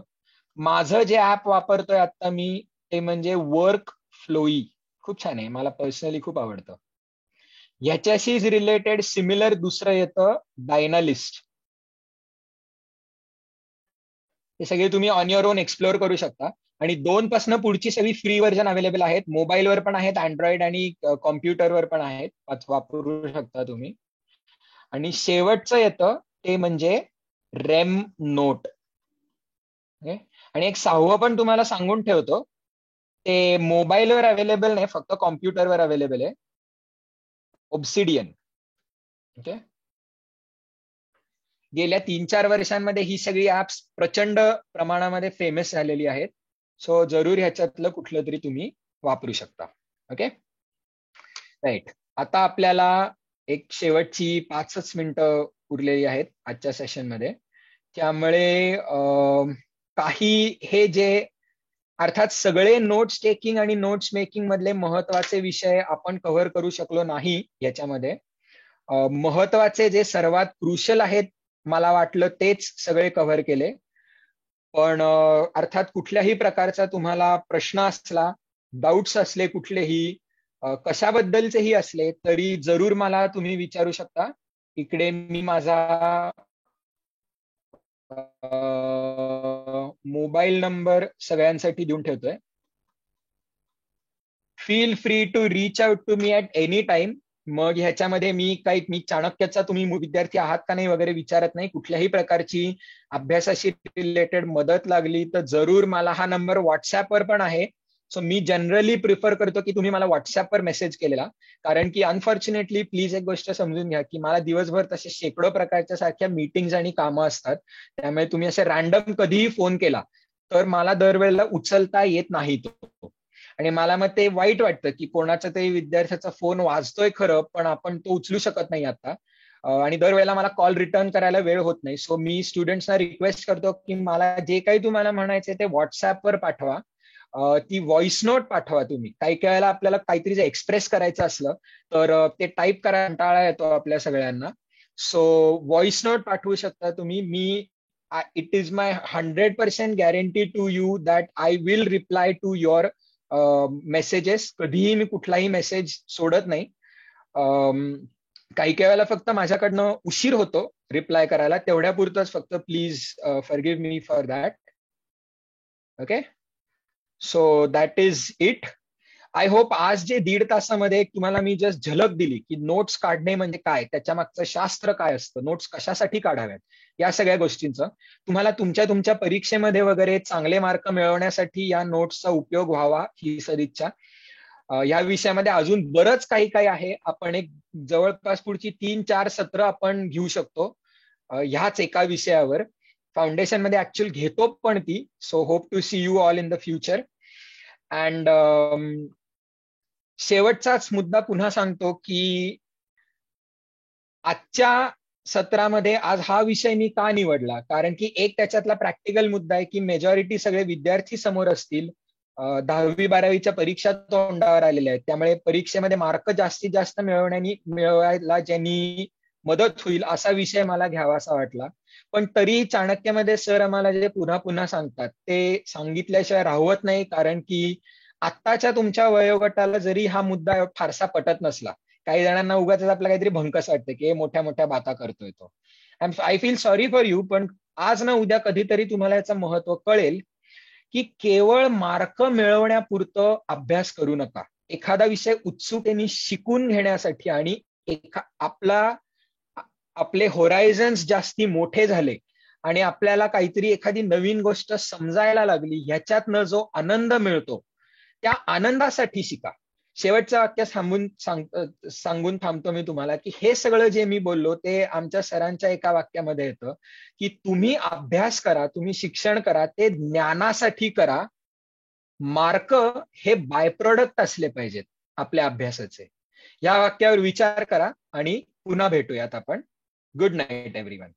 माझं जे ऍप वापरतोय आता मी ते म्हणजे वर्क फ्लोई. खूप छान आहे, मला पर्सनली खूप आवडतं. ह्याच्याशीच रिलेटेड सिमिलर दुसरं येतं डायनालिस्ट. हे सगळे तुम्ही ऑन युअर ओन एक्सप्लोअर करू शकता. आणि 2 पासून पुढची सगळी फ्री व्हर्जन अवेलेबल आहेत, मोबाईलवर पण आहेत, अँड्रॉइड आणि कॉम्प्युटरवर पण आहेत, वापरू शकता तुम्ही. आणि शेवटचं येतं ते म्हणजे रेम नोट. आणि एक 6वं पण तुम्हाला सांगून ठेवतो, ते मोबाईलवर अवेलेबल नाही, फक्त कॉम्प्युटरवर अवेलेबल आहे, ऑब्सिडियन. ओके, गेल्या 3-4 वर्षांमध्ये ही सगळी ऍप्स प्रचंड प्रमाणामध्ये फेमस झालेली आहेत. सो जरूर ह्याच्यातलं कुठलं तरी तुम्ही वापरू शकता. Okay, right. आता आपल्याला एक शेवटची 5च मिनिटं उरलेली आहेत आजच्या सेशनमध्ये, त्यामुळे काही हे जे अर्थात सगळे नोट्स टेकिंग आणि नोट्स मेकिंग मधले महत्वाचे विषय आपण कव्हर करू शकलो नाही याच्यामध्ये. महत्वाचे जे सर्वात क्रुशल आहेत मला वाटलं तेच सगळे कव्हर केले. पण अर्थात कुठल्याही प्रकारचा तुम्हाला प्रश्न असला, डाऊट्स असले कुठलेही, कशाबद्दलचेही असले तरी जरूर मला तुम्ही विचारू शकता. इकडे मी माझा मोबाईल नंबर सगळ्यांसाठी देऊन ठेवतोय. Feel free to reach out to me at any time. मग ह्याच्यामध्ये मी चाणक्याचा तुम्ही विद्यार्थी आहात का नाही वगैरे विचारत नाही. कुठल्याही प्रकारची अभ्यासाशी रिलेटेड मदत लागली तर जरूर मला हा नंबर व्हॉट्सअपवर पण आहे. सो मी जनरली प्रिफर करतो की तुम्ही मला व्हॉट्सअपवर मेसेज केलेला, कारण की अनफॉर्च्युनेटली प्लीज एक गोष्ट समजून घ्या की मला दिवसभर तसे शेकडो प्रकारच्या सारख्या मीटिंग्स आणि कामं असतात. त्यामुळे तुम्ही असे रॅन्डम कधीही फोन केला तर मला दरवेळेला उचलता येत नाही तो. आणि मला मग ते वाईट वाटतं की कोणाचा तरी विद्यार्थ्याचा फोन वाजतोय खरं, पण आपण तो उचलू शकत नाही आता. आणि दरवेळेला मला कॉल रिटर्न करायला वेळ होत नाही. सो मी स्टुडंट्सना रिक्वेस्ट करतो की मला जे काही तुम्हाला म्हणायचे ते व्हॉट्सअपवर पाठवा. ती व्हॉइस नोट पाठवा. तुम्ही काही वेळेला आपल्याला काहीतरी एक्सप्रेस करायचं असलं तर ते टाईप करा, कंटाळा येतो आपल्या सगळ्यांना. सो व्हॉइस नोट पाठवू शकता तुम्ही. It is my 100% guarantee to you that I will reply to your messages. कधीही मी कुठलाही मेसेज सोडत नाही. काही वेळेला फक्त माझ्याकडनं उशीर होतो रिप्लाय करायला, तेवढ्या पुरतच फक्त. Please forgive me for that. Okay, so that is it. I hope आज जे 1.5 तासामध्ये तुम्हाला मी जस्ट झलक दिली की नोट्स काढणे म्हणजे काय, त्याच्या मागचं शास्त्र काय असतं, नोट्स कशासाठी काढाव्यात, या सगळ्या गोष्टींचं तुम्हाला तुमच्या परीक्षेमध्ये वगैरे चांगले मार्क मिळवण्यासाठी या नोट्सचा उपयोग व्हावा ही सदिच्छा. या विषयामध्ये अजून बरंच काही काही आहे. आपण एक जवळपास पुढची 3-4 सत्र आपण घेऊ शकतो ह्याच एका विषयावर. फाउंडेशन मध्ये ऍक्च्युअल घेतो पण ती. So hope to see you all in the future. And शेवटचाच मुद्दा पुन्हा सांगतो की आजच्या सत्रामध्ये आज हा विषय मी का निवडला, कारण की एक त्याच्यातला प्रॅक्टिकल मुद्दा आहे की मेजॉरिटी सगळे विद्यार्थी समोर असतील. 10वी-12वीच्या परीक्षा तोंडावर आलेल्या आहेत, त्यामुळे परीक्षेमध्ये मार्क जास्तीत जास्त मिळवायला ज्यांनी मदत होईल असा विषय मला घ्यावासा वाटला. पण तरी चाणक्यमध्ये सर आम्हाला जे पुन्हा पुन्हा सांगतात ते सांगितल्याशिवाय राहवत नाही, कारण की आत्ताच्या तुमच्या वयोगटाला जरी हा मुद्दा फारसा पटत नसला, काही जणांना उगाच आपल्याला काहीतरी भंकस वाटते की मोठ्या मोठ्या बाता करतोय तो. I feel sorry for you, पण आज ना उद्या कधीतरी तुम्हाला याचं महत्व कळेल की केवळ मार्क मिळवण्यापुरतं अभ्यास करू नका. एखादा विषय उत्सुकतेने शिकून घेण्यासाठी आणि आपले होरायझन्स जास्ती मोठे झाले आणि आपल्याला काहीतरी एखादी नवीन गोष्ट समजायला लागली, ह्याच्यातनं जो आनंद मिळतो त्या आनंदासाठी शिका. शेवटचं वाक्य सांगून थांबतो मी तुम्हाला की हे सगळं जे मी बोललो ते आमच्या सरांच्या एका वाक्यामध्ये येतं की तुम्ही अभ्यास करा, तुम्ही शिक्षण करा, ते ज्ञानासाठी करा. मार्क हे बाय प्रोडक्ट असले पाहिजेत आपल्या अभ्यासाचे. या वाक्यावर विचार करा आणि पुन्हा भेटूयात आपण. Good night everyone.